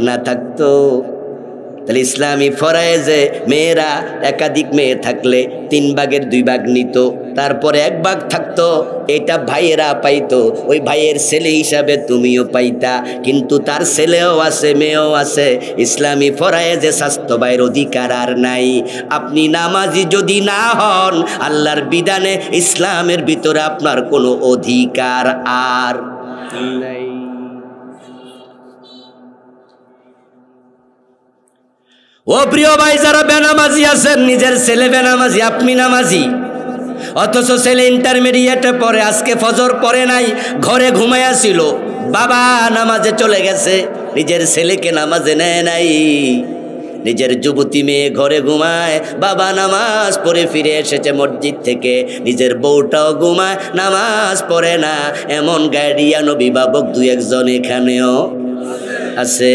না থাকতো। তাহলে ইসলামী ফরজে মেয়েরা একাধিক মেয়ে থাকলে 3 ভাগের 2 ভাগ নিত, তারপরে 1 ভাগ থাকতো, এটা ভাইয়েরা পাইতো, ওই ভাইয়ের ছেলে হিসাবে তুমিও পাইতা। কিন্তু তার ছেলেও আছে, মেয়েও আছে, ইসলামী ফরজে স্বাস্থ্য ভাইয়ের অধিকার আর নাই। আপনি নামাজি যদি না হন, আল্লাহর বিধানে ইসলামের ভিতরে আপনার কোনো অধিকার আর নাই। ও প্রিয় ভাই, যারা বেনামাজি আছেন, নিজের ছেলে বেনামাজি, আপনি নামাজি, অথচ ছেলে ইন্টারমিডিয়েটে পড়ে, আজকে ফজর পড়ে নাই, ঘরে ঘুমাইয়া ছিল, বাবা নামাজে চলে গেছে, নিজের ছেলেকে নামাজে নেয় নাই। নিজের যুবতী মেয়ে ঘরে ঘুমায়, বাবা নামাজ পড়ে ফিরে এসেছে মসজিদ থেকে, নিজের বউটাও ঘুমায়, নামাজ পড়ে না। এমন গার্ডিয়ান অভিভাবক 2-1 জন এখানেও আছে।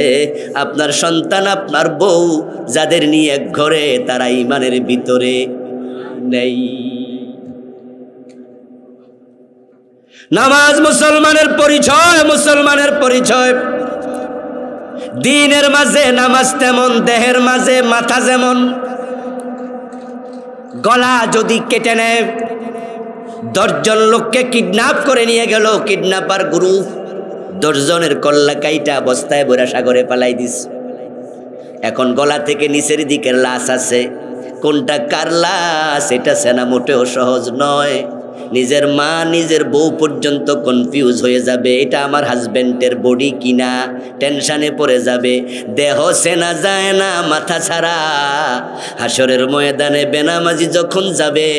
আপনার সন্তান, আপনার বউ, যাদের নিয়ে এক ঘরে, তারা ইমানের ভিতরে নেই। নামাজ মুসলমানের পরিচয়, মুসলমানের পরিচয়। দিনের মাঝে নামাজ তেমন, দেহের মাঝে মাথা যেমন। গলা যদি কেটে নেয়, 10 জন লোককে কিডন্যাপ করে নিয়ে গেল, কিডন্যাপার গ্রুপ 10 জনের কল্লা কাইটা বস্তায় ভরা সাগরে পালাই দিস। এখন গলা থেকে নিচের দিকের লাশ আছে, কোনটা কার লাশ এটা চেনা মোটেও সহজ নয়। নিজের মা, নিজের বউ পর্যন্ত কনফিউজ হয়ে যাবে, এটা আমার হাজবেন্ডের বডি কিনা, টেনশনে পড়ে যাবে। দেহ চেনা যায় না মাথা ছাড়া। হাসরের ময়দানে বেনামাজি যখন যাবে,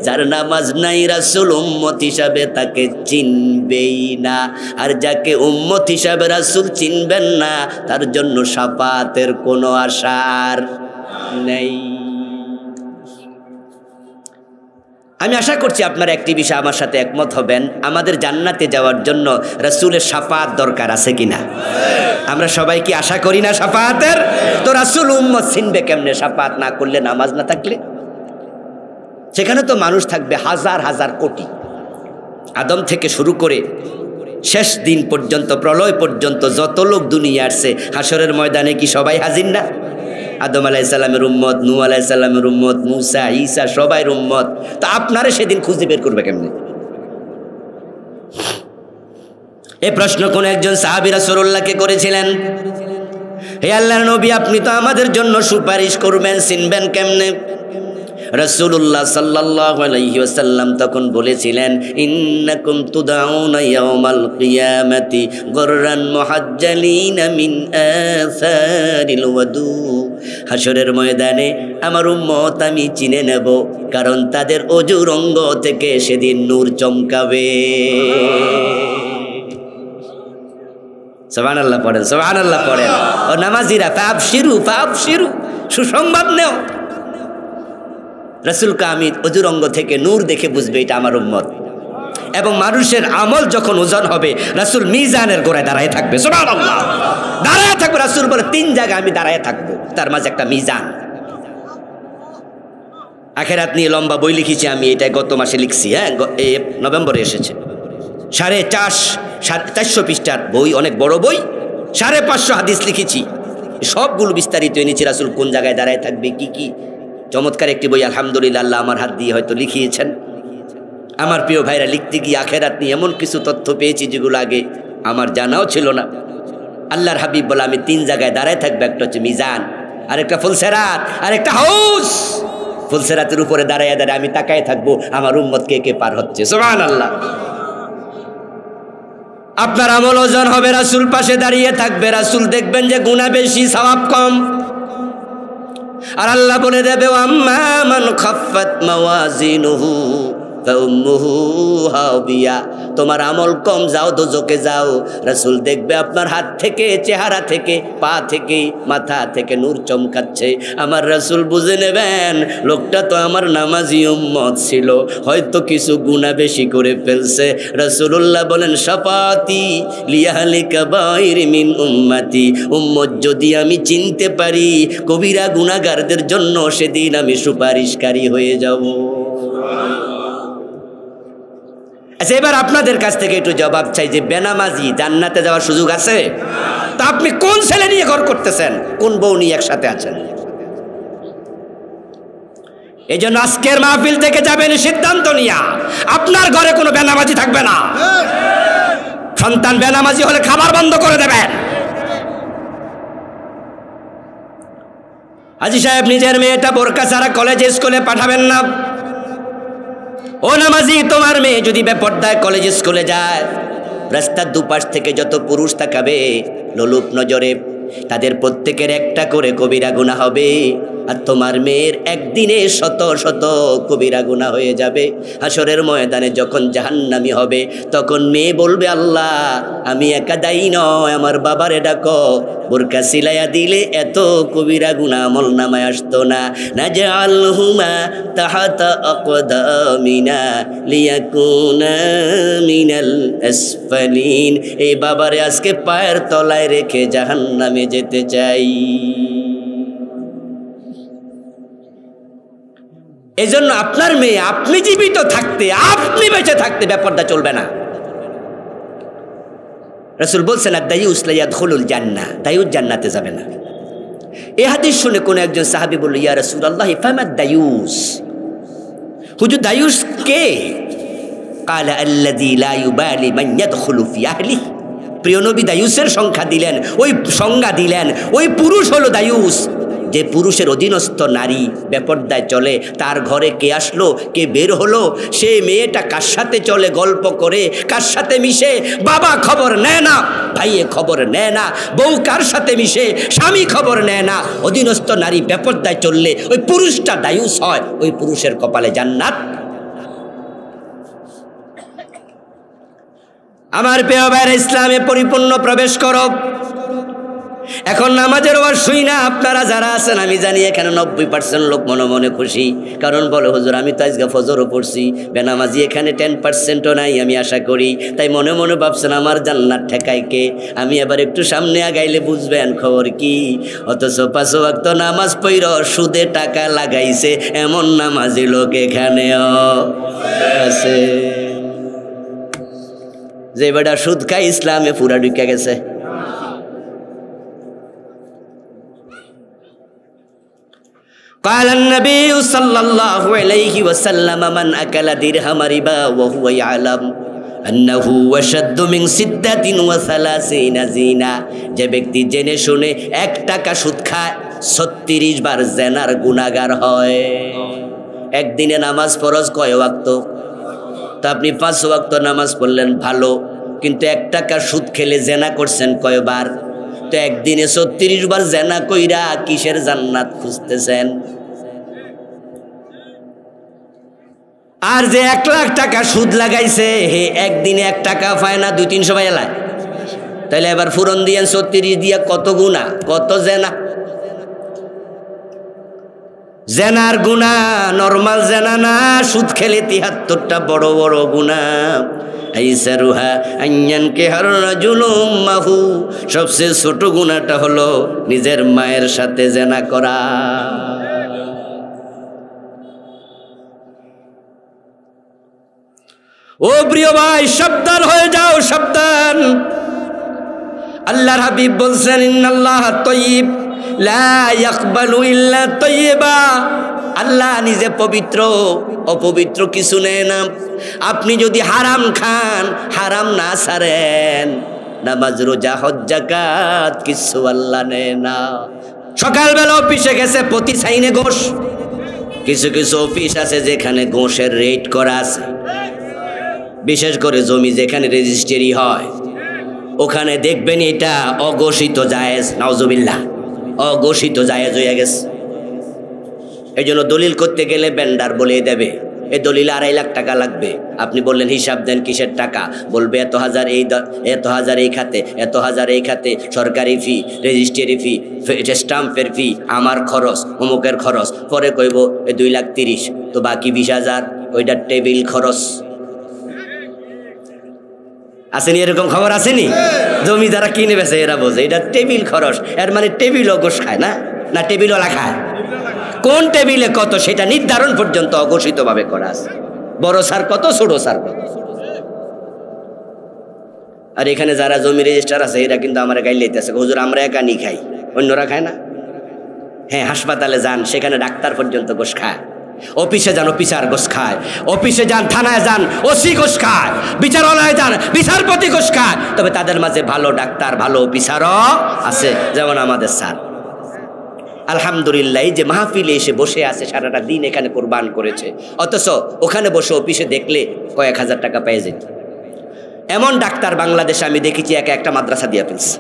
যার নামাজ নাই, রাসূল উম্মত হিসাবে তাকে চিনবেই না। আর যাকে উম্মত হিসাবে রাসূল চিনবেন না, তার জন্য শাফাতের কোনো আশার নেই। আমি আশা করছি আপনারা একটি বিষয় আমার সাথে একমত হবেন, আমাদের জান্নাতে যাওয়ার জন্য রাসূলের শাফাত দরকার আছে কিনা? আমরা সবাই কি আশা করি না শাফাতের? তো রাসূল উম্মত চিনবে কেমনে শাফাত না করলে, নামাজ না থাকলে? সেখানে তো মানুষ থাকবে হাজার হাজার কোটি, আদম থেকে শুরু করে শেষ দিন পর্যন্ত, প্রলয় পর্যন্ত যত লোক দুনিয়া আসছে, হাসরের ময়দানে কি সবাই হাজির না? আদম আলাইহিস সালামের উম্মত, নূহ আলাইহিস সালামের উম্মত, মুসা, ঈসা, সবাই উম্মত। তো আপনারা সেদিন খুঁজে বের করবে কেমনে? এই প্রশ্ন কোন একজন সাহাবী রাসূলুল্লাহকে করেছিলেন, হে আল্লাহর নবী, আপনি তো আমাদের জন্য সুপারিশ করবেন, চিনবেন কেমনে? রাসূলুল্লাহ সাল্লাল্লাহু আলাইহি ওয়াসাল্লাম তখন বলেছিলেন, ইন্নাকুম তুদাউনা ইয়াউমাল কিয়ামাতি গুররান মুহাজ্জালিনা মিন আসারিল ওয়াদু। হাসরের ময়দানে আমার উম্মত আমি চিনে নেব, কারণ তাদের অজুর অঙ্গ থেকে সেদিন নূর চমকাবে। সুবহানাল্লাহ পড়েন, সুবহানাল্লাহ পড়েন। ও নামাজিরা, ফাবশিরু ফাবশিরু, সুসংবাদ নেও। রাসূলকে আমি অজুর অঙ্গ থেকে নূর দেখে বুঝবে এটা আমার উম্মত। এবং মানুষের আমল যখন ওজন হবে, রাসূল মিজানের গোড়ায় দাঁড়ায় থাকবে। সুবহানাল্লাহ, দাঁড়ায় থাকবে। রাসূল বলে 3 জায়গায় আমি দাঁড়ায় থাকবো, তার মাঝে একটা মিজান। আখিরাত নিয়ে লম্বা বই লিখেছি আমি, এটা গত মাসে লিখছি, হ্যাঁ, নভেম্বরে এসেছে। 450 পৃষ্ঠার বই, অনেক বড় বই, 550 হাদিস লিখেছি, সবগুলো বিস্তারিত এনেছি। রাসূল কোন জায়গায় দাঁড়ায় থাকবে, কি কি চমৎকার একটি বই, আলহামদুলিল্লাহ, আল্লাহ আমার হাত দিয়ে হয়তো লিখিয়েছেন। আমার প্রিয় ভাইরা, লিখতে গিয়ে আখিরাত নিয়ে এমন কিছু তথ্য পেয়েছি যেগুলো আগে আমার জানাও ছিল না। আল্লাহর হাবিব বলে আমি 3 জায়গায় দাঁড়ায় থাকবো, একটা হচ্ছে মিজান, আরেকটা ফুলসেরাত, আরেকটা হাউস। ফুলসেরাতের উপরে দাঁড়ায় দাঁড়ায় আমি তাকায় থাকবো আমার উম্মত কে কে পার হচ্ছে। সুবহানাল্লাহ। আপনার আমল ওজন হবে, রাসূল পাশে দাঁড়িয়ে থাকবে, রাসূল দেখবেন যে গুনাহ বেশি, সওয়াব কম। আর আল্লাহ বলে দেবে, আম্মা মান খাফফাত মাওয়াজিনুহু ফাউম্মুহু হাবিয়া, তোমার আমল কম, যাও দোজখে যাও। রাসূল দেখবে আপনার হাত থেকে, চেহারা থেকে, পা থেকে, মাথা থেকে নূর চমকাচ্ছে। আমার রাসূল বুঝে নেবেন লোকটা তো আমার নামাজি উম্মত ছিল, হয়তো কিছু গুনাহ বেশি করে ফেলছে। রাসূলুল্লাহ বলেন, শাফাতি লিয়াহলি কাবাইর মিন উম্মতি, উম্মত যদি আমি চিনতে পারি, কবিরা গুনাহগারদের জন্য সেদিন আমি সুপারিশকারী হয়ে যাব। আচ্ছা, এবার আপনাদের কাছ থেকে একটু জবাব চাই যে বেনামাজি জান্নাতে যাওয়ার সুযোগ আছে? তো আপনি কোন ছেলে নিয়ে ঘর করতেছেন, কোন বউ নিয়ে একসাথে আছেন? এই জন্য আজকের মাহফিল থেকে যাবেন সিদ্ধান্ত নিয়া, আপনার ঘরে কোনো বেনামাজি থাকবে না। সন্তান বেনামাজি হলে খাবার বন্ধ করে দেবেন। হাজী সাহেব, নিজের মেয়েটা বোরকা ছাড়া কলেজে স্কুলে পাঠাবেন না। ও নামাজি, তোমার মেয়ে যদি বেপর্দায় কলেজ স্কুলে যায়, রাস্তার দুপাশ থেকে যত পুরুষ তাকাবে লোলুপ নজরে, তাদের প্রত্যেকের একটা করে কবিরা গুনাহ হবে। আর তোমার মেয়ের একদিনে শত শত কবিরা গুনাহ হয়ে যাবে। হাসরের ময়দানে যখন জাহান্নামী হবে, তখন মেয়ে বলবে, আল্লাহ আমি একা দায়ী নয়, আমার বাবারে ডাকো, বোরকা সিলাইয়া দিলে এত কবিরা গুনাহ আমলনামায় আসতো না। নাজআলহুমা তাহাতা আকদামিনা লিয়াকুনা মিনাল আসফালিন। এই বাবারে আজকে পায়ের তলায় রেখে জাহান্নামে যেতে চাই। এজন্য আপনার মেয়ে আপনি জীবিত থাকতে, আপনি বেঁচে থাকতে বেপরদা চলবে না। রাসূল বলছেন, আদ-দায়ুস লা ইয়াদখুলুল জান্নাহ, দায়ুস জান্নাতে যাবে না। এই হাদিস শুনে কোন একজন সাহাবী বলল, ইয়া রাসূলুল্লাহ ফামাদ দায়ুস, হুজুর দায়ুস কে? ক্বালা আল্লাযী লা ইউবালি মান ইয়াদখুলু ফি আহলিহি। প্রিয় নবী দায়ুসের সংখ্যা দিলেন, ওই সংজ্ঞা দিলেন, ওই পুরুষ হলো দায়ুস, যে পুরুষের অধীনস্থ নারী বেপর্দায় চলে, তার ঘরে কে আসলো কে বের হলো, সে মেয়েটা কার সাথে চলে গল্প করে, কার সাথে মিশে, বাবা খবর নেয় না, ভাইয়ে খবর নেয় না, বউ কার সাথে মিশে, স্বামী খবর নেয় না। অধীনস্থ নারী বেপর্দায় চললে ওই পুরুষটা দায়ুস হয়, ওই পুরুষের কপালে জান্নাত। আমার প্রিয় ভাইরা, ইসলামে পরিপূর্ণ প্রবেশ করো। এখন নামাজের ওয়াজ শুই না, আপনারা যারা আছেন আমি জানি এখানে 90% লোক মনে মনে খুশি, কারণ বলে হুজুর আমি তো আজকে ফজরও পড়ছি, বেনামাজি এখানে 10%ও নাই আমি আশা করি, তাই মনে মনে ভাবছেন আমার জান্নাত ঠেকায় কে। আমি এবার একটু সামনে আগাইলে বুঝবেন খবর কি। অথচ 5 ওয়াক্ত নামাজ পড়ে সুদে টাকা লাগাইছে এমন নামাজি লোক এখানেও আছে, যে বেটা সুদ খায় ইসলামে পুরা ঢুকে গেছে। قال النبي صلى الله عليه وسلم من أكل درهم ربا وهو يعلم أنه أشد من 36 زنا। যে ব্যক্তি জেনে শুনে 1 টাকা সুদ খায় 36 বার জেনার গুনাহগার হয়। একদিনে নামাজ ফরজ কয় ওয়াক্ত? তো আপনি 5 ওয়াক্ত নামাজ পড়লেন ভালো, কিন্তু 1 টাকা সুদ খেলে জেনা করছেন কয়বার? তো একদিনে 36 বার জেনা কইরা কিসের জান্নাত খুঁজতেছেন? আর যে 1 লাখ টাকা সুদ লাগাইছে, হে একদিনে 1 টাকা পায় না, 200-300 পাইলায়, তাহলে এবার ফুরন দিয়েন 36 দিয়া কত গুনাহ, কত জেনা। জেনার গুনাহ নরমাল জেনা না, সুদ খেলে 73টা বড় বড় গুনাহ। আইসারুহা আইয়ানকে হার রাজুলুম মাহু, সবচেয়ে ছোট গুনাহটা হলো নিজের মায়ের সাথে জেনা করা। ও প্রিয় ভাই, সাবধান হয়ে যাও, সাবধান। আল্লাহর হাবিব বলছেন, ইন্নাল্লাহ তাইয়্যিব লা ইয়াকবালু ইল্লা তাইয়্যিবা। আল্লাহ নিজে পবিত্র, অপবিত্র কিছু নেয় না। আপনি যদি হারাম খান, হারাম না ছাড়েন, নামাজ রোজা হজ যাকাত কিছু আল্লাহ নেয় না। সকালবেলা অফিসে গেছে, প্রতি সাইনে ঘোষ। কিছু কিছু অফিস আছে যেখানে ঘোষের রেট করা আছে, বিশেষ করে জমি যেখানে রেজিস্ট্রি হয়, ওখানে দেখবেন এটা অঘোষিত জায়েজ। নাউজুবিল্লাহ, অঘোষিত জায়েজ হয়ে গেছে। এই জন্য দলিল করতে গেলে ভেন্ডার বলে দেবে এই দলিলে 2.5 লাখ টাকা লাগবে। আপনি বললেন হিসাব দেন, কিসের টাকা? বলবে এত হাজার এই খাতে, এত হাজার এই খাতে, সরকারি ফি, রেজিস্ট্রি ফি, স্টাম্পের ফি, আমার খরচ, অমুকের খরচ। পরে কইব 2,30,000, তো বাকি 20,000 ওইটা টেবিল খরচ। আসেনি এরকম খবর? আসেনি? জমি যারা কিনে বেছে এরা বোঝে এটা টেবিল খরচ। এর মানে টেবিলও গোশ খায় না, না টেবিলওয়ালা খায়? কোন টেবিলে কত সেটা নির্ধারণ পর্যন্ত অঘোষিতভাবে করা আছে। বড় সার কত, ছোট সার কত। আর এখানে যারা জমি রেজিস্টার আছে এরা কিন্তু আমার গাইলে আছে, হুজুর আমরা একানি খাই, অন্যরা খায় না। হ্যাঁ, হাসপাতালে যান, সেখানে ডাক্তার পর্যন্ত গোশ খায়। অফিসে যান, অফিসার গোশ খায়। অফিসে যান, থানায় যান, ওসি গোশ খায়। বিচারালয়ে যান, বিচারপতি গোশ খায়। তবে তাদের মাঝে ভালো ডাক্তার, ভালো অফিসারও আছে, যেমন আমাদের স্যার। আলহামদুলিল্লাহ, এই যে মাহফিলে এসে বসে আছে, সারাটা দিন এখানে কোরবান করেছে, অথচ ওখানে বসে অফিসে দেখলে কয়েক হাজার টাকা পেয়ে যেত। এমন ডাক্তার বাংলাদেশে আমি দেখেছি, একটা মাদ্রাসা দিয়ে ফেলছে।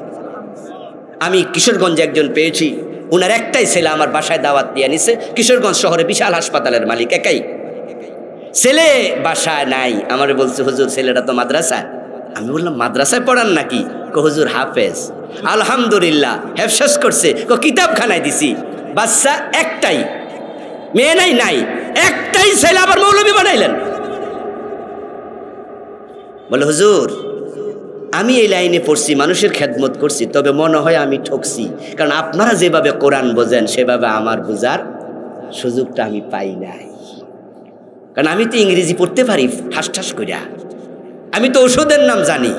আমি কিশোরগঞ্জে একজন পেয়েছি, উনার একটাই ছেলে আমার বাসায় দাওয়াত দিয়ে নিছে। কিশোরগঞ্জ শহরে বিশাল হাসপাতালের মালিক, একাই ছেলে বাসায় নাই। আমার বলছে, হুজুর ছেলেটা তো মাদ্রাসায়। আমি বললাম, মাদ্রাসায় পড়ান নাকি? হুজুর হাফেজ। আলহামদুলিল্লাহ, হেফসাস করছে। কিতাবখানায় দিছি। বাচ্চা একটাই, মেয়ে নাই, নাই একটাই ছেলে, আবার মৌলবী বানাইলেন। বলে, হুজুর আমি এই লাইনে পড়ছি, মানুষের খেদমত করছি, তবে মনে হয় আমি ঠকছি, কারণ আপনারা যেভাবে কোরআন বোঝেন সেভাবে আমার বোঝার সুযোগটা আমি পাই নাই। কারণ আমি তো ইংরেজি পড়তে পারি ঠাস ঠাস করিয়া, আমি তো ওষুধের নাম জানি,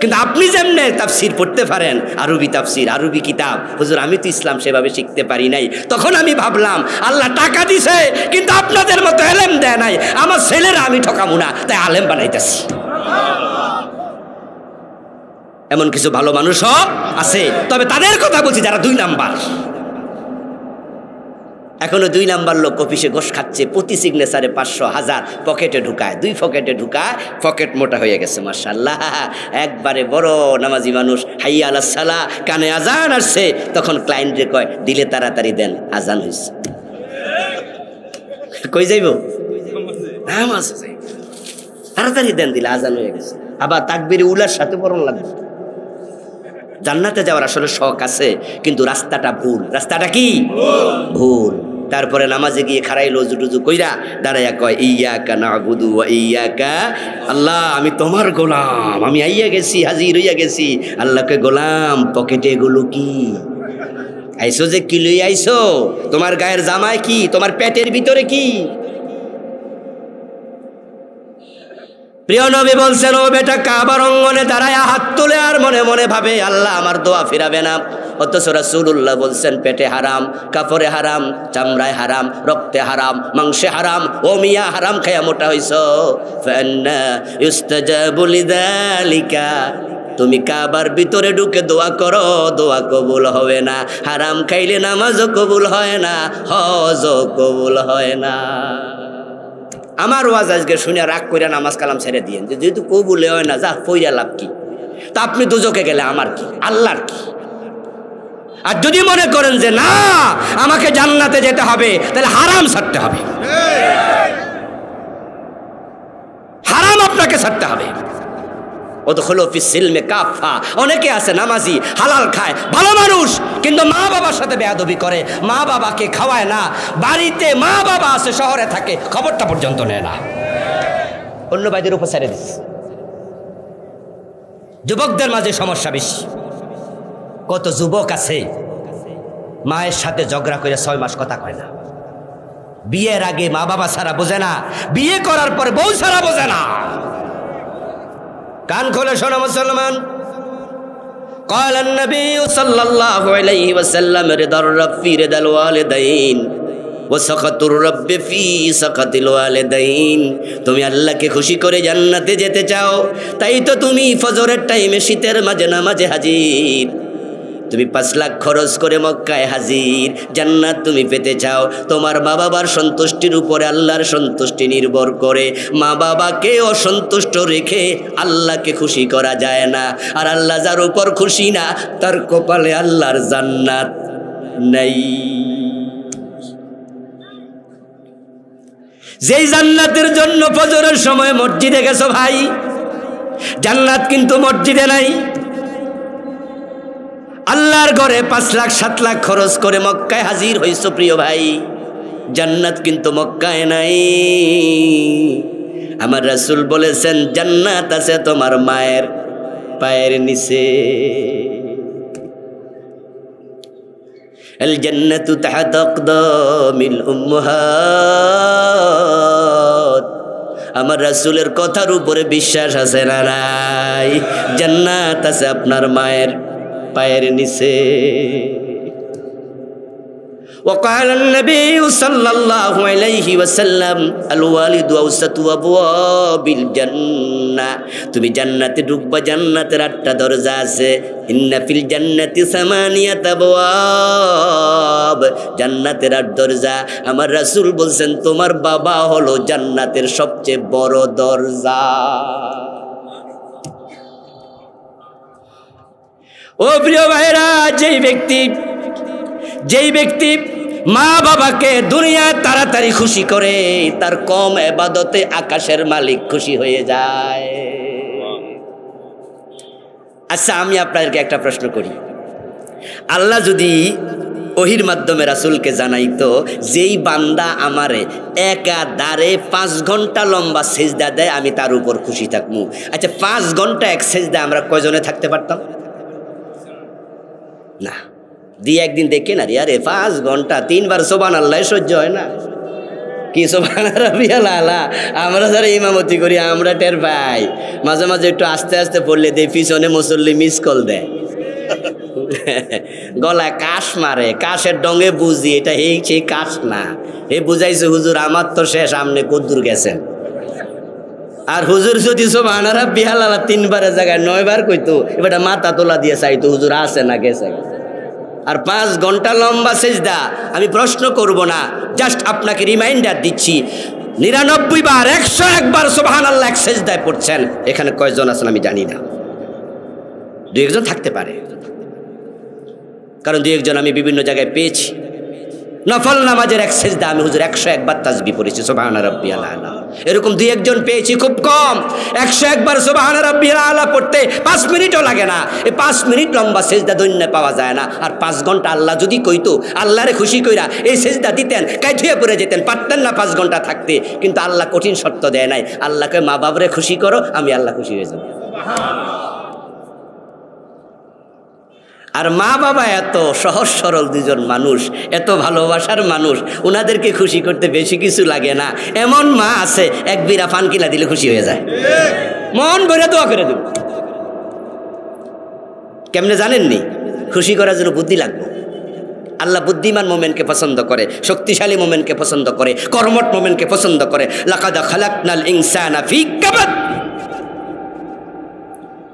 কিন্তু আপনি যেমনে তাফসির পড়তে পারেন, আরবি তাফসির, আরবি কিতাব, হুজুর আমি তো ইসলাম সেভাবে শিখতে পারি নাই। তখন আমি ভাবলাম, আল্লাহ টাকা দিছে কিন্তু আপনাদের মতো এলেম দেয় নাই, আমার ছেলেরা আমি ঠকাবো না, তাই আলেম বানাইতেছি। এমন কিছু ভালো মানুষও আছে, তবে তাদের কথা বলছি যারা 2 নাম্বার। এখনো 2 নাম্বার লোক অফিসে ঘোষ খাচ্ছে, প্রতি সিগনেচারে 500, 1000 পকেটে ঢুকায়, 2 পকেটে ঢুকায়, পকেট মোটা হয়ে গেছে মাশাআল্লাহ। একবারে বড় নামাজি মানুষ, হাইয়া আলাস সালাহ, কানে আজান আসছে, তখন ক্লায়েন্টরে কয়, দিলে তাড়াতাড়ি দেন, আজান হয়েছে। কই যাইব? তাড়াতাড়ি দেন, দিলে আজান হয়ে গেছে। আবার তাকবীরে উলার সাথে পড়ন লাগবে। জান্নাতে যাওয়ার আসলে শখ আছে, কিন্তু রাস্তাটা ভুল। রাস্তাটা কি ভুল? তারপরে নামাজে গিয়ে খাড়াইলো, জুটুজু কইরা দাঁড়াইয়া কয়, ইয়্যাকা না'বুদু ওয়া ইয়্যাকা, আল্লাহ আমি তোমার গোলাম, আমি আইয়া গেছি, হাজির হইয়া গেছি। আল্লাহকে গোলাম, পকেটে এগুলো কি? আইসো যে কি লই আইসো? তোমার গায়ের জামায় কি? তোমার পেটের ভিতরে কি? প্রিয় নবী বলছেন, ও বেটা, কাবার অঙ্গনে দাঁড়ায় হাত তুলে আর মনে মনে ভাবে, আল্লাহ আমার দোয়া ফিরাবে না। অথচ রাসূলুল্লাহ বলছেন, পেটে হারাম, কাপড়ে হারাম, চামড়ায় হারাম, রক্তে হারাম, মাংসে হারাম, ও মিয়া হারাম খায়া মোটা হইছো। ফান্না ইউস্তাজাবু লিযালিকা, তুমি কাবার ভিতরে ঢুকে দোয়া করো, দোয়া কবুল হবে না। হারাম খাইলে নামাজও কবুল হয় না, হজও কবুল হয় না। আমার ওয়াজ আজকে শুনে রাগ করে নামাজ কালাম ছেড়ে দিয়েন, যেহেতু কবুলে হয় না, যা পইরা লাভ কি? তা আপনি দুজকে গেলে আমার কি, আল্লাহর কি? আর যদি মনে করেন যে না আমাকে জান্নাতে যেতে হবে, তাহলে হারাম ছাড়তে হবে, হারাম আপনাকে ছাড়তে হবে। ওদখুলু ফিস সিলমি কাফা। অনেকে আছে নামাজি, হালাল খায়, ভালো মানুষ, কিন্তু মা বাবার সাথে বেয়াদবি করে, মা বাবাকে খাওয়ায় না। বাড়িতে মা বাবা আছে, শহরে থাকে, খবরটা পর্যন্ত নেয় না, অন্য ভাইদের উপর ছেড়ে দিচ্ছে। যুবকদের মাঝে সমস্যা বেশি। কত যুবক আছে মায়ের সাথে ঝগড়া করে 6 মাস কথা কয় না। বিয়ের আগে মা বাবা ছাড়া বোঝে না, বিয়ে করার পর বউ ছাড়া বোঝে না। কান খোলে শোনো মুসলমান। قال النبي صلى الله عليه وسلم رضا الرب في رضا الوالدين وسخط الرب في سخط الوالدين। তুমি আল্লাহকে খুশি করে জান্নাতে যেতে চাও, তাই তো তুমি ফজরের টাইমে শীতের মাঝে নামাজে হাজির। তুমি 5 লাখ খরচ করে মক্কায় হাজির। জান্নাত তুমি পেতে চাও, তোমার মা বাবার সন্তুষ্টির উপরে আল্লাহর সন্তুষ্টি নির্ভর করে। মা বাবাকে অসন্তুষ্ট রেখে আল্লাহকে খুশি করা যায় না। আর আল্লাহ যার উপর খুশি না, তার কপালে আল্লাহর জান্নাত নাই। যেই জান্নাতের জন্য ফজরের সময় মসজিদে গেছো ভাই, জান্নাত কিন্তু মসজিদে নাই। আল্লাহর ঘরে 5 লাখ 7 লাখ খরচ করে মক্কায় হাজির হইছো প্রিয় ভাই, জান্নাত কিন্তু মক্কায় নাই। আমার রাসূল বলেছেন, জান্নাত আছে তোমার মায়ের পায়ের নিচে। আল জান্নাতু তাহতা আকদামিল উম্মাহাত। আমার রাসূলের কথার উপরে বিশ্বাস আছে না নাই? জান্নাত আছে আপনার মায়ের পায়ের নিচে। وقال النبي صلى الله عليه وسلم الوالد أوسط أبواب الجنة তুমি জান্নাতে ঢুকবা, জান্নাতের 8টা দরজা আছে। ইন্না ফিল জান্নাতি সামানিয়াত আবওয়াব, জান্নাতের 8 দরজা। আমার রাসূল বলছেন তোমার বাবা হলো জান্নাতের সবচেয়ে বড় দরজা। ও প্রিয় ভাইরা, যেই ব্যক্তি মা বাবাকে দুনিয়ায় তাড়াতাড়ি খুশি করে, তার কম ইবাদতে আকাশের মালিক খুশি হয়ে যায়। আচ্ছা, আমি আপনাদেরকে একটা প্রশ্ন করি। আল্লাহ যদি ওহির মাধ্যমে রাসূলকে জানাইতো যেই বান্দা আমারে একাধারে 5 ঘন্টা লম্বা সেজদা দেয় আমি তার উপর খুশি থাকবো। আচ্ছা, 5 ঘন্টা এক সেজদা আমরা কয়জনে থাকতে পারতাম? না। দিয়ে একদিন দেখে না রে, আরে 5 ঘন্টা 3 বার সুবহানাল্লাহ সহ্য হয় না? কি সুবহান রাব্বিয়াল আলা, আমরা যারা ইমামতি করি আমরা টের পাই। মাঝে মাঝে একটু আস্তে আস্তে পড়লে দেই পিছনে মুসল্লি মিস কল দেয়, গলায় কাশ মারে, কাশের ডঙ্গে বুঝি এটা সেই কাশ না। বুঝাইছে হুজুর আমার তো শেষ, আমনে কদ্দুর গেছেন। আর হুজুর যদি সুবহান রাব্বিয়াল আলা 3 বারের জায়গায় 9 বার কইতো, এবারে মাথা তোলা দিয়ে চাইতো হুজুর আছে না গেছে। আর 5 ঘন্টা লম্বা সেজদা, আমি প্রশ্ন করব না, জাস্ট আপনাকে রিমাইন্ডার দিচ্ছি 99 বার 101 বার সুবহানাল্লাহ এক সেজদায় পড়ছেন। এখানে কয়জন আছেন আমি জানি না, 2-1 জন থাকতে পারে, কারণ 2-1 জন আমি বিভিন্ন জায়গায় পেয়েছি। নফল নামাজের এক সেজদা আমি হুজুর 101 বার তাসবিহ পড়েছি সুবহান রাব্বিয়াল আলা। এরকম 2-1 জন পেয়েছি, খুব কম। 101 বার সুবহান রাব্বিয়াল আলা পড়তে 5 মিনিটও লাগে না। এই 5 মিনিট লম্বা সেজদা দৈন্য পাওয়া যায় না। আর 5 ঘন্টা আল্লাহ যদি কইতো, আল্লাহরে খুশি কইরা এই সেজদা দিতেন, কাইথিয়া পড়ে যেতেন, পারতেন না 5 ঘন্টা থাকতে। কিন্তু আল্লাহ কঠিন শর্ত দেয় নাই, আল্লাহকে মা বাবারে খুশি করো, আমি আল্লাহ খুশি হয়ে যাব। আর মা বাবা এত সহজ সরল 2 জন মানুষ, এত ভালোবাসার মানুষ, ওনাদেরকে খুশি করতে বেশি কিছু লাগে না। এমন মা আছে এক বিরা পান কিলা দিলে খুশি হয়ে যায়, মন ভরে দোয়া করে দেব। কেমনে জানেননি? খুশি করার জন্য বুদ্ধি লাগবে। আল্লাহ বুদ্ধিমান মোমেনকে পছন্দ করে, শক্তিশালী মোমেনকে পছন্দ করে, কর্মঠ মোমেনকে পছন্দ করে। লাকাদ খালাকনাল ইনসানা ফি কাবাদ,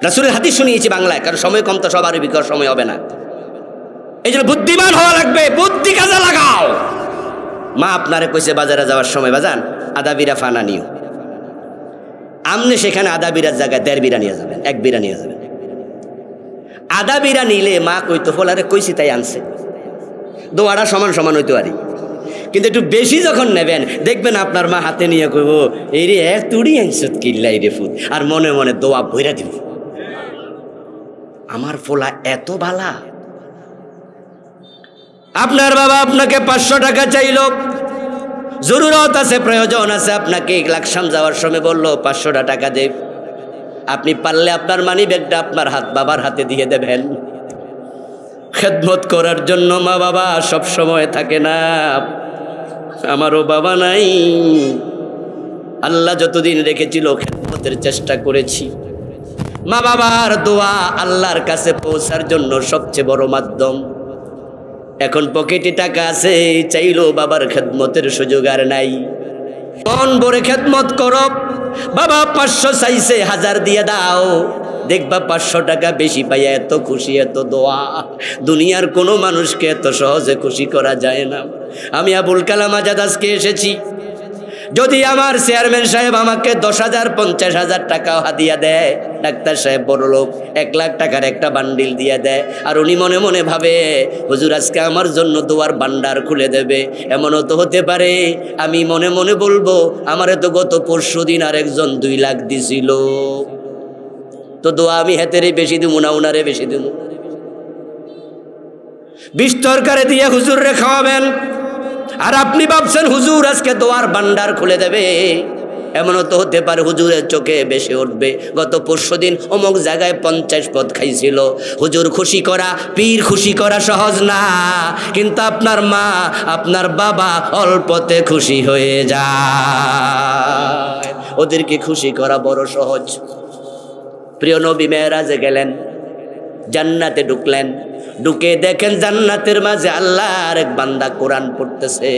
রাসূলের হাদিস শুনিয়েছি বাংলায়, কারণ সময় কম তো সব আরবি করার সময় হবে না। এই জন্য বুদ্ধিমান হওয়া লাগবে, বুদ্ধি কাজে লাগাও। মা আপনারে কইছে বাজারে যাওয়ার সময় বাজান আদা বিরা ফানা নিও, আমনে সেখানে আদা বিরার জায়গায় 1.5 বিরা নিয়ে যাবেন, 1 বিরা নিয়ে যাবেন। আদা বিরা নিলে মা কইতো ফলারে কইছি তাই আনছে, দোয়াটা সমান সমান হইতে পারি। কিন্তু একটু বেশি যখন নেবেন দেখবেন আপনার মা হাতে নিয়ে কইব এই রে তুড়ি আনছত কিল্লাই রে ফুট, আর মনে মনে দোয়া ভইরা দিব, আমার ফোলা এত ভালা। আপনার বাবা আপনাকে 500 টাকা চাইল, জরুরত আছে, প্রয়োজন আছে, আপনাকে লাকসাম যাওয়ার সময় বললো 500 টাকা দে। আপনি পারলে আপনার মানি ব্যাগটা আপনার বাবার হাতে দিয়ে দেবেন। খেদমত করার জন্য মা বাবা সব সময় থাকে না, আমারও বাবা নাই, আল্লাহ যতদিন রেখেছিল খেদমতের চেষ্টা করেছি। মা বাবার দোয়া আল্লাহর কাছে পৌঁছার জন্য সবচেয়ে বড় মাধ্যম। এখন পকেটে টাকা আছে, চাইলো বাবার খেদমতের সুযোগ আর নাই। মন ভরে খেদমত করো। বাবা 500 চাইছে, 1000 দিয়ে দাও, দেখবা 500 টাকা বেশি পাইয়া এত খুশি, এত দোয়া। দুনিয়ার কোনো মানুষকে এত সহজে খুশি করা যায় না। আমি আবুল কালাম আজাদ আজকে এসেছি, যদি আমার চেয়ারম্যান সাহেব আমাকে 10,000 50,000 টাকা হাদিয়া দেয়, ডাক্তার সাহেব বড় লোক 1 লাখ টাকার একটা বান্ডিল দিয়ে দেয়, আর উনি মনে মনে ভাবে হুজুর আজকে আমার জন্য দোয়ার ভান্ডার খুলে দেবে, এমনও তো হতে পারে আমি মনে মনে বলবো আমারে তো গত পরশুদিন আরেকজন 2 লাখ দিছিল, তো দোয়া আমি হেতেরে বেশি দিব না উনারে বেশি দিব। 20 তরকারি দিয়ে হুজুররে খাওয়াবেন, আর আপনি ভাবছেন হুজুর আজকে দোয়ার ভান্ডার খুলে দেবে। এমনও তো হতে পারে হুজুরের চোখে বেশি উঠবে গত পরশুদিন অমুক জায়গায় 50 পদ খাইছিল। হুজুর খুশি করা, পীর খুশি করা সহজ না, কিন্তু আপনার মা আপনার বাবা অল্পতে খুশি হয়ে যায়। ওদেরকে খুশি করা বড় সহজ। প্রিয় নবী মেরাজে গেলেন, জান্নাতে ঢুকলেন, ঢুকে দেখেন জান্নাতের মাঝে আল্লাহর এক বান্দা কোরআন পড়তেছে।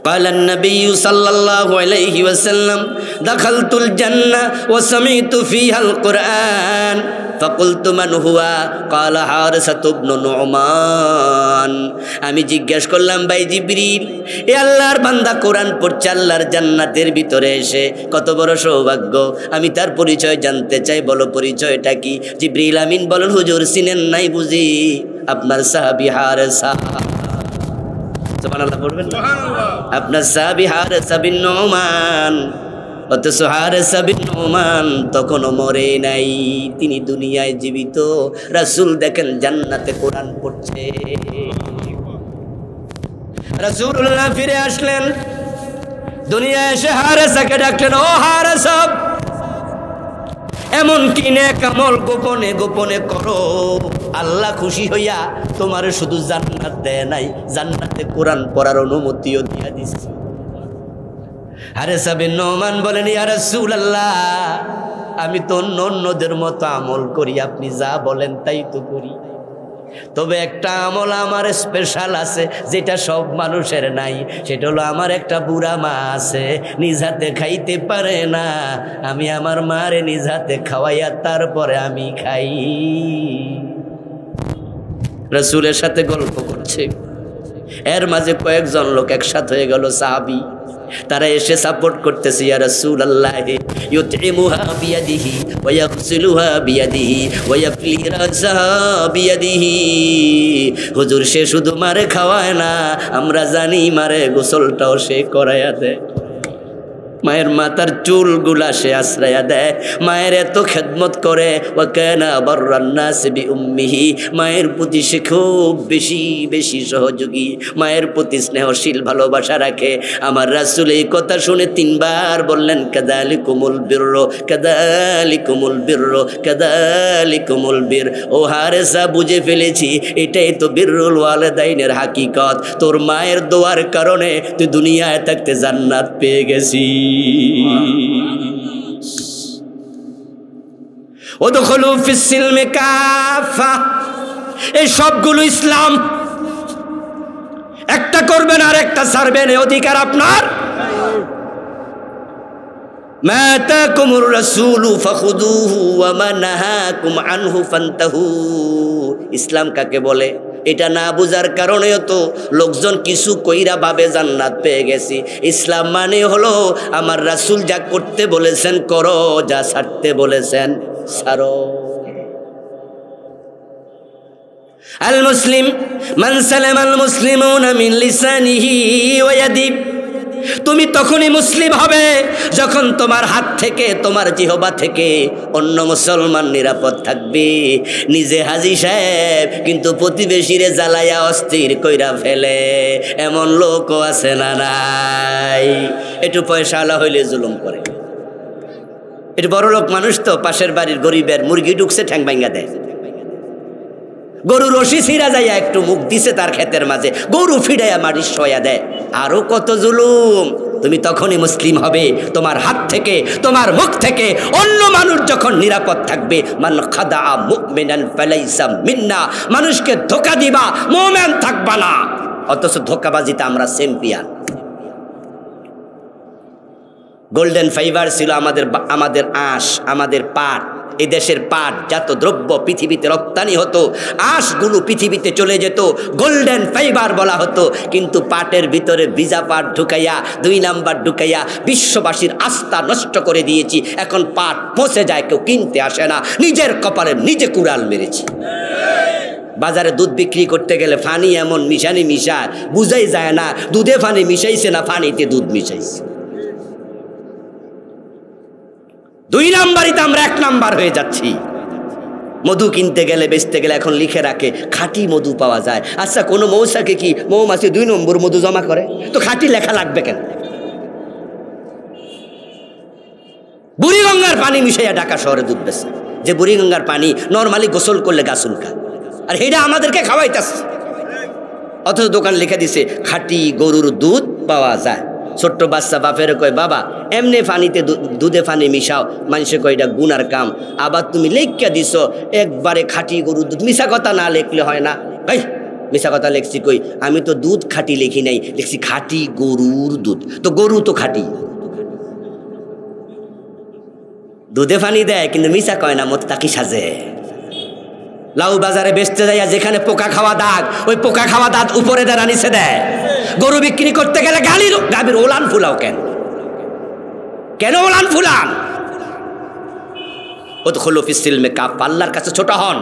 قال النبي صلى الله عليه وسلم دخلت الجنة وسمعت فيها القرآن فقلت من هو قال حارثة بن نعمان। আমি জিজ্ঞাসা করলাম, ভাই জিবরিল, এ আল্লাহর বান্দা কোরআন পড়ছে আল্লাহর জান্নাতের ভিতরে এসে, কত বড় সৌভাগ্য, আমি তার পরিচয় জানতে চাই, বলো পরিচয়টা কি? জিবরিল আমিন বলেন, হুজুর চিনেন নাই বুঝি আপনার সাহাবী হারেসা। সুবহানাল্লাহ পড়বেন না? আপনার সাহাবী হারেসা বিন নুমান। অথচ হারেসা বিন নুমান তখনও মরে নাই, তিনি দুনিয়ায় জীবিত। রাসূল দেখেন জান্নাতে কোরআন পড়ছে। রাসূলুল্লাহ ফিরে আসলেন, দুনিয়ায় এসে হারেসাকে ডাকলেন, ও হারেসা, এমন কি নেক আমল গোপনে গোপনে করো, আল্লাহ খুশি হইয়া তোমার শুধু জান্নাত দেয় নাই, জান্নাতে কোরআন পড়ার অনুমতিও দিয়া দিচ্ছে। হারেসা বিন নুমান বলেন, ইয়া রাসূলুল্লাহ, আমি তো অন্যদের মতো আমল করি, আপনি যা বলেন তাই তো করি, তবে একটা আমল আমার স্পেশাল আছে যেটা সব মানুষের নাই, সেটা হলো আমার একটা বুড়া মা আছে, নিজ হাতে খাইতে পারে না, আমি আমার মারে নিজ হাতে খাওয়াইয়া তারপরে আমি খাই। রাসূলের সাথে গল্প করছে, এর মাঝে কয়েকজন লোক একসাথে হয়ে গেল, সাহাবী, তারা এসে সাপোর্ট করতেছে, ইয়া রাসূলুল্লাহ ইউতইমুহা বিয়াদিহি ওয়া ইয়াগসিলুহা বিয়াদিহি ওয়া ইয়াফলি রাসাহা বিয়াদিহি। হুজুর, সে শুধু মারে খাওয়ায় না, আমরা জানি মারে গোসলটাও সে করায়া দেয়, মায়ের মাথার চুলগুলা সে আশ্রয়া দেয়, মায়ের এত খেদমত করে। ওয়া কানা বাররান নাস বিউম্মিহি, মায়ের প্রতি সে খুব বেশি বেশি সহযোগী, মায়ের প্রতি স্নেহশীল ভালোবাসা রাখে। আমার রাসূল এই কথা শুনে তিনবার বললেন, কাযালিকুমুল বিররু কাযালিকুমুল বিররু কাযালিকুমুল বির। ও হারেসা, বুঝে ফেলেছি, এটাই তো বিররুল ওয়ালিদাইনের হাকিকত, তোর মায়ের দোয়ার কারণে তুই দুনিয়ায় থাকতে জান্নাত পেয়ে গেছিস। ওদখুলু ফিস সিলমি কাফা, এই সবগুলো ইসলাম, একটা করবেন আর একটা ছাড়বেন, এই অধিকার আপনার। মা আতাকুমুর রাসূলু ফাখুদুহু ওয়া মা নাহাকুম আনহু ফান্তাহু। ইসলাম কাকে বলে এটা না বুঝার কারণেও তো লোকজন কিছু কইরা ভাবে জান্নাত পেয়ে গেছি। ইসলাম মানে হলো আমার রাসূল যা করতে বলেছেন করো, যা ছাড়তে বলেছেন ছাড়ো। আল মুসলিম মান সালামাল মুসলিমুনা মিন লিসানিহি ওয়া ইয়াদিহি। তুমি তখনই মুসলিম হবে যখন তোমার হাত থেকে, তোমার জিহবা থেকে অন্য মুসলমান নিরাপদ থাকবে। নিজে হাজী সাহেব কিন্তু প্রতিবেশীরে জ্বালাইয়া অস্থির কইরা ফেলে, এমন লোকও আছে না নাই? একটু পয়সাওয়ালা হইলে জুলুম করে, একটু বড় লোক মানুষ তো পাশের বাড়ির গরিবের মুরগি ঢুকছে ঠ্যাং ভাঙ্গা দেয়, গরু রশি ছিঁড়া যাইয়া একটু মুখ দিছে তার ক্ষেতের মাঝে, গরু ফিডাইয়া মাটি সয়া দেয়, আরো কত জুলুম। তুমি তখনই মুসলিম হবে তোমার হাত থেকে, তোমার মুখ থেকে অন্য মানুষ যখন নিরাপদ থাকবে। মান খাদা মুমিনান ফালাইসা মিন্না, মানুষকে ধোঁকা দিবা মুমিন থাকবা না, অথচ ধোঁকাবাজিতে আমরা চ্যাম্পিয়ন। গোল্ডেন ফাইবার ছিল আমাদের আঁশ, আমাদের পাট, এই দেশের পাট যত দ্রব্য পৃথিবীতে রপ্তানি হতো, আঁশগুলো পৃথিবীতে চলে যেত, গোল্ডেন ফাইবার বলা হতো। কিন্তু পাটের ভিতরে ভিজা পাট ঢুকাইয়া, 2 নাম্বার ঢুকাইয়া বিশ্ববাসীর আস্থা নষ্ট করে দিয়েছি। এখন পাট পচে যায়, কেউ কিনতে আসে না, নিজের কপালে নিজে কুড়াল মেরেছি। বাজারে দুধ বিক্রি করতে গেলে ফানি এমন মিশানি মিশায় বুঝাই যায় না দুধে ফানি মিশাইছে না ফানিতে দুধ মিশাইছে। 2 নাম্বারিতে আমরা 1 নাম্বার হয়ে যাচ্ছি। মধু কিনতে গেলে, বেচতে গেলে এখন লিখে রাখে খাঁটি মধু পাওয়া যায়। আচ্ছা, কোনো মৌসাকে কি মৌমাছি 2 নম্বর মধু জমা করে? তো খাঁটি লেখা লাগবে কেন? বুড়িগঙ্গার পানি মিশাইয়া ঢাকা শহরে দুধ বেচে, যে বুড়িগঙ্গার পানি নর্মালি গোসল করলে গা চুলকায়, আর এইটা আমাদেরকে খাওয়াইতেছে। অথচ দোকান লিখে দিছে খাঁটি গরুর দুধ পাওয়া যায়। ছোট্ট বাচ্চা বাপের কয় বাবা এমনি পানিতে দুধে পানি মিশাও, মানুষে কয় এটা গুনার কাম, আবার তুমি লেখিয়া দিছো একবারে খাঁটি গরুর দুধ, মিশা কথা না লেখলে হয় না। ভাই মিশা কথা লেখছি কই, আমি তো দুধ খাঁটি লিখি নাই, লিখছি খাঁটি গরুর দুধ, তো গরু তো খাঁটি, দুধে পানি দেয় কিন্তু মিশা কয় না, মত তাকি সাজে। লাউ বাজারে বেচতে যাইয়া যেখানে পোকা খাওয়া দাগ, ওই পোকা খাওয়া দাগ উপরে দেয় নিচে দেয়। গরু বিক্রি করতে গেলে গাভীর ওলান ফুলাও কেন, কেন ওলান ফুলান? উদখুলু ফিস সিলমে কাফা, আল্লাহর কাছে ছোট হন,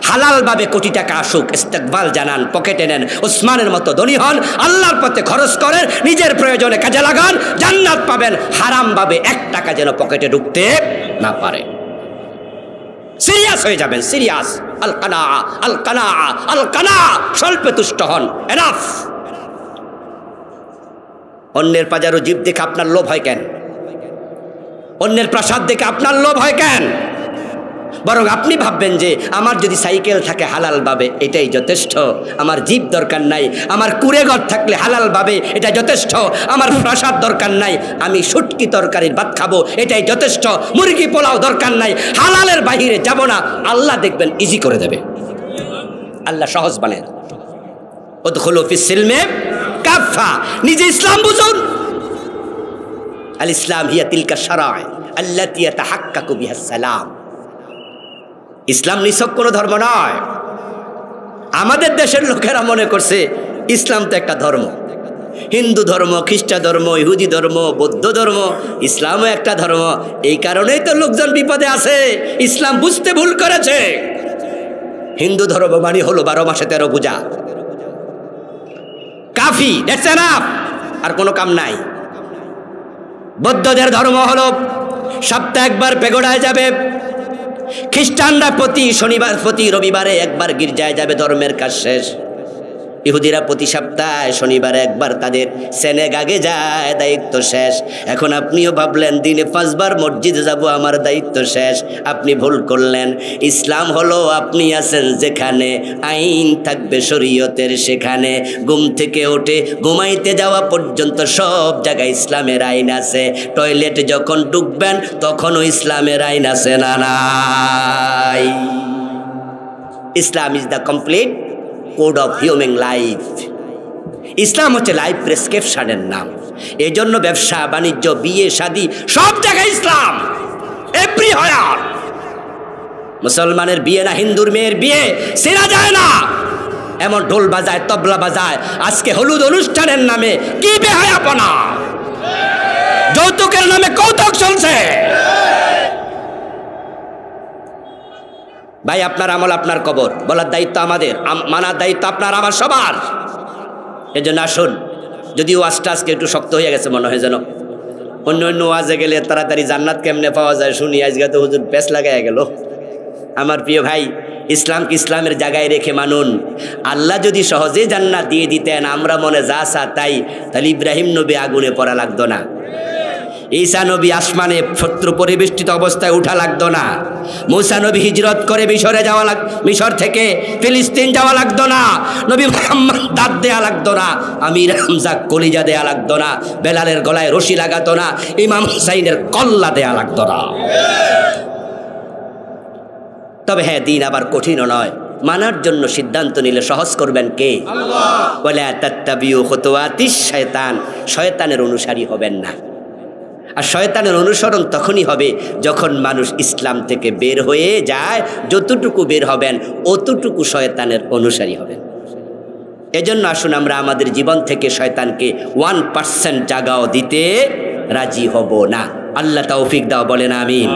হালাল ভাবে কোটি টাকা আসুক ইস্তেকবাল জানান, পকেটে নেন, ওসমানের মতো ধনী হন, আল্লাহর পথে খরচ করেন, নিজের প্রয়োজনে কাজে লাগান, জান্নাত পাবেন। হারাম ভাবে 1 টাকা যেন পকেটে ঢুকতে না পারে। সিরিয়াস হয়ে যাবেন, সিরিয়াস। আল কানা আল কানা আল কানা, স্বল্পে তুষ্ট হন, এনাফ। অন্যের পাজারো জীব দেখে আপনার লোভ হয় কেন? অন্যের প্রাসাদ দেখে আপনার লোভ হয় কেন? বরং আপনি ভাববেন যে আমার যদি সাইকেল থাকে হালাল ভাবে এটাই যথেষ্ট, আমার জীব দরকার নাই, আমার কুড়ে ঘর থাকলে হালাল ভাবে এটা যথেষ্ট, আমার প্রাসাদ দরকার নাই, আমি শুটকি তরকারির ভাত খাবো এটাই যথেষ্ট, মুরগি পোলাও দরকার নাই, হালালের বাহিরে যাব না। আল্লাহ দেখবেন ইজি করে দেবে, আল্লাহ সহজ বানায়। উদখুলু ফিস সিলমে কাফা, নিজে ইসলাম বুঝুন। আল ইসলাম হিয়া তিলকা শারায় আল্লাতী ইয়াতাহাক্কাকু বিহাস সালাম। ইসলাম নিছক কোনো ধর্ম নয়। আমাদের দেশের লোকেরা মনে করছে ইসলাম তো একটা ধর্ম, হিন্দু ধর্ম, খ্রিস্টান ধর্ম, ইহুদি ধর্ম, বৌদ্ধ ধর্ম, ইসলামও একটা ধর্ম। এই কারণেই তো লোকজন বিপদে আছে, ইসলাম বুঝতে ভুল করেছে। হিন্দু ধর্ম মানে হলো 12 মাসে 13 পূজা, কাফি, দ্যাটস এনাফ, আর কোনো কাম নাই। বৌদ্ধদের ধর্ম হলো সপ্তাহে একবার পেগোড়ায় যাবে, খ্রিস্টানরা প্রতি শনিবার প্রতি রবিবারে একবার গির্জায় যাবে, ধর্মের কাজ শেষ। ইহুদিরা প্রতি সপ্তাহে শনিবারে একবার তাদের সেনেগাগে যায়, দায়িত্ব শেষ। এখন আপনিও ভাবলেন দিনে 5 বার মসজিদে যাব, আমার দায়িত্ব শেষ। আপনি ভুল করলেন। ইসলাম হলো আপনি আছেন যেখানে, আইন থাকবে শরীয়তের সেখানে। ঘুম থেকে উঠে ঘুমাইতে যাওয়া পর্যন্ত সব জায়গায় ইসলামের আইন আছে। টয়লেটে যখন ঢুকবেন তখনও ইসলামের আইন আছে না নাই? Islam is the complete code of human life. ইসলাম হচ্ছে লাইফ প্রেসক্রিপশনের নাম। এই জন্য ব্যবসা বাণিজ্য, বিয়ে শাদী সব জায়গায় ইসলাম এভরিহোয়ার। মুসলমানের বিয়ে না হিন্দুর মেয়ের বিয়ে চেনা যায় না, এমন ঢোল বাজায়, তবলা বাজায়। আজকে হলুদ অনুষ্ঠানের নামে কি বেহায়াপনা, যৌতুকের নামে কৌতুক চলছে। ভাই আপনার আমল আপনার কবর, বলার দায়িত্ব আমাদের, মানার দায়িত্ব আপনার আমার সবার। এই জন্য আসুন, যদিও ওয়াজটা আজকে একটু শক্ত হয়ে গেছে মনে হয়, যেন অন্য অন্য ওয়াজে গেলে তাড়াতাড়ি জান্নাত কেমনে পাওয়া যায় শুনি, আজকে তো হুজুর পেছ লাগাইয়া গেল। আমার প্রিয় ভাই, ইসলামকে ইসলামের জায়গায় রেখে মানুন। আল্লাহ যদি সহজে জান্নাত দিয়ে দিতেন, আমরা মনে যা চা তাই, তাহলে ইব্রাহিম নবী আগুনে পড়া লাগতো না, ঈসা নবী আসমানে শত্রু পরিবেষ্টিত অবস্থায় উঠা লাগতো না, মুসা নবী হিজরত করে মিশর থেকে ফিলিস্তিন যাওয়া লাগতো না, নবী মুহাম্মদ দাঁত দেয়া লাগতো না, আমির হামজা কলিজা দেয়া লাগতো না, বেলালের গলায় রশি লাগাতো না, ইমাম হুসাইনের কল্লা দেয়া লাগতো না। তবে হ্যাঁ, দিন আবার কঠিনও নয়। মানার জন্য সিদ্ধান্ত নিলে সহজ করবেন কে? আল্লাহ। ওয়ালা তাত্তাবিউ খুতুওয়াতিশ শায়তান, শয়তানের অনুসারী হবেন না। আর শয়তানের অনুসরণ তখনই হবে যখন মানুষ ইসলাম থেকে বের হয়ে যায়। যতটুকু বের হবেন অতটুকু শয়তানের অনুসারী হবেন। এজন্য আসুন আমরা আমাদের জীবন থেকে শয়তানকে 1% জায়গাও দিতে রাজি হব না। আল্লাহ তৌফিক দাও, বলেন আমিন।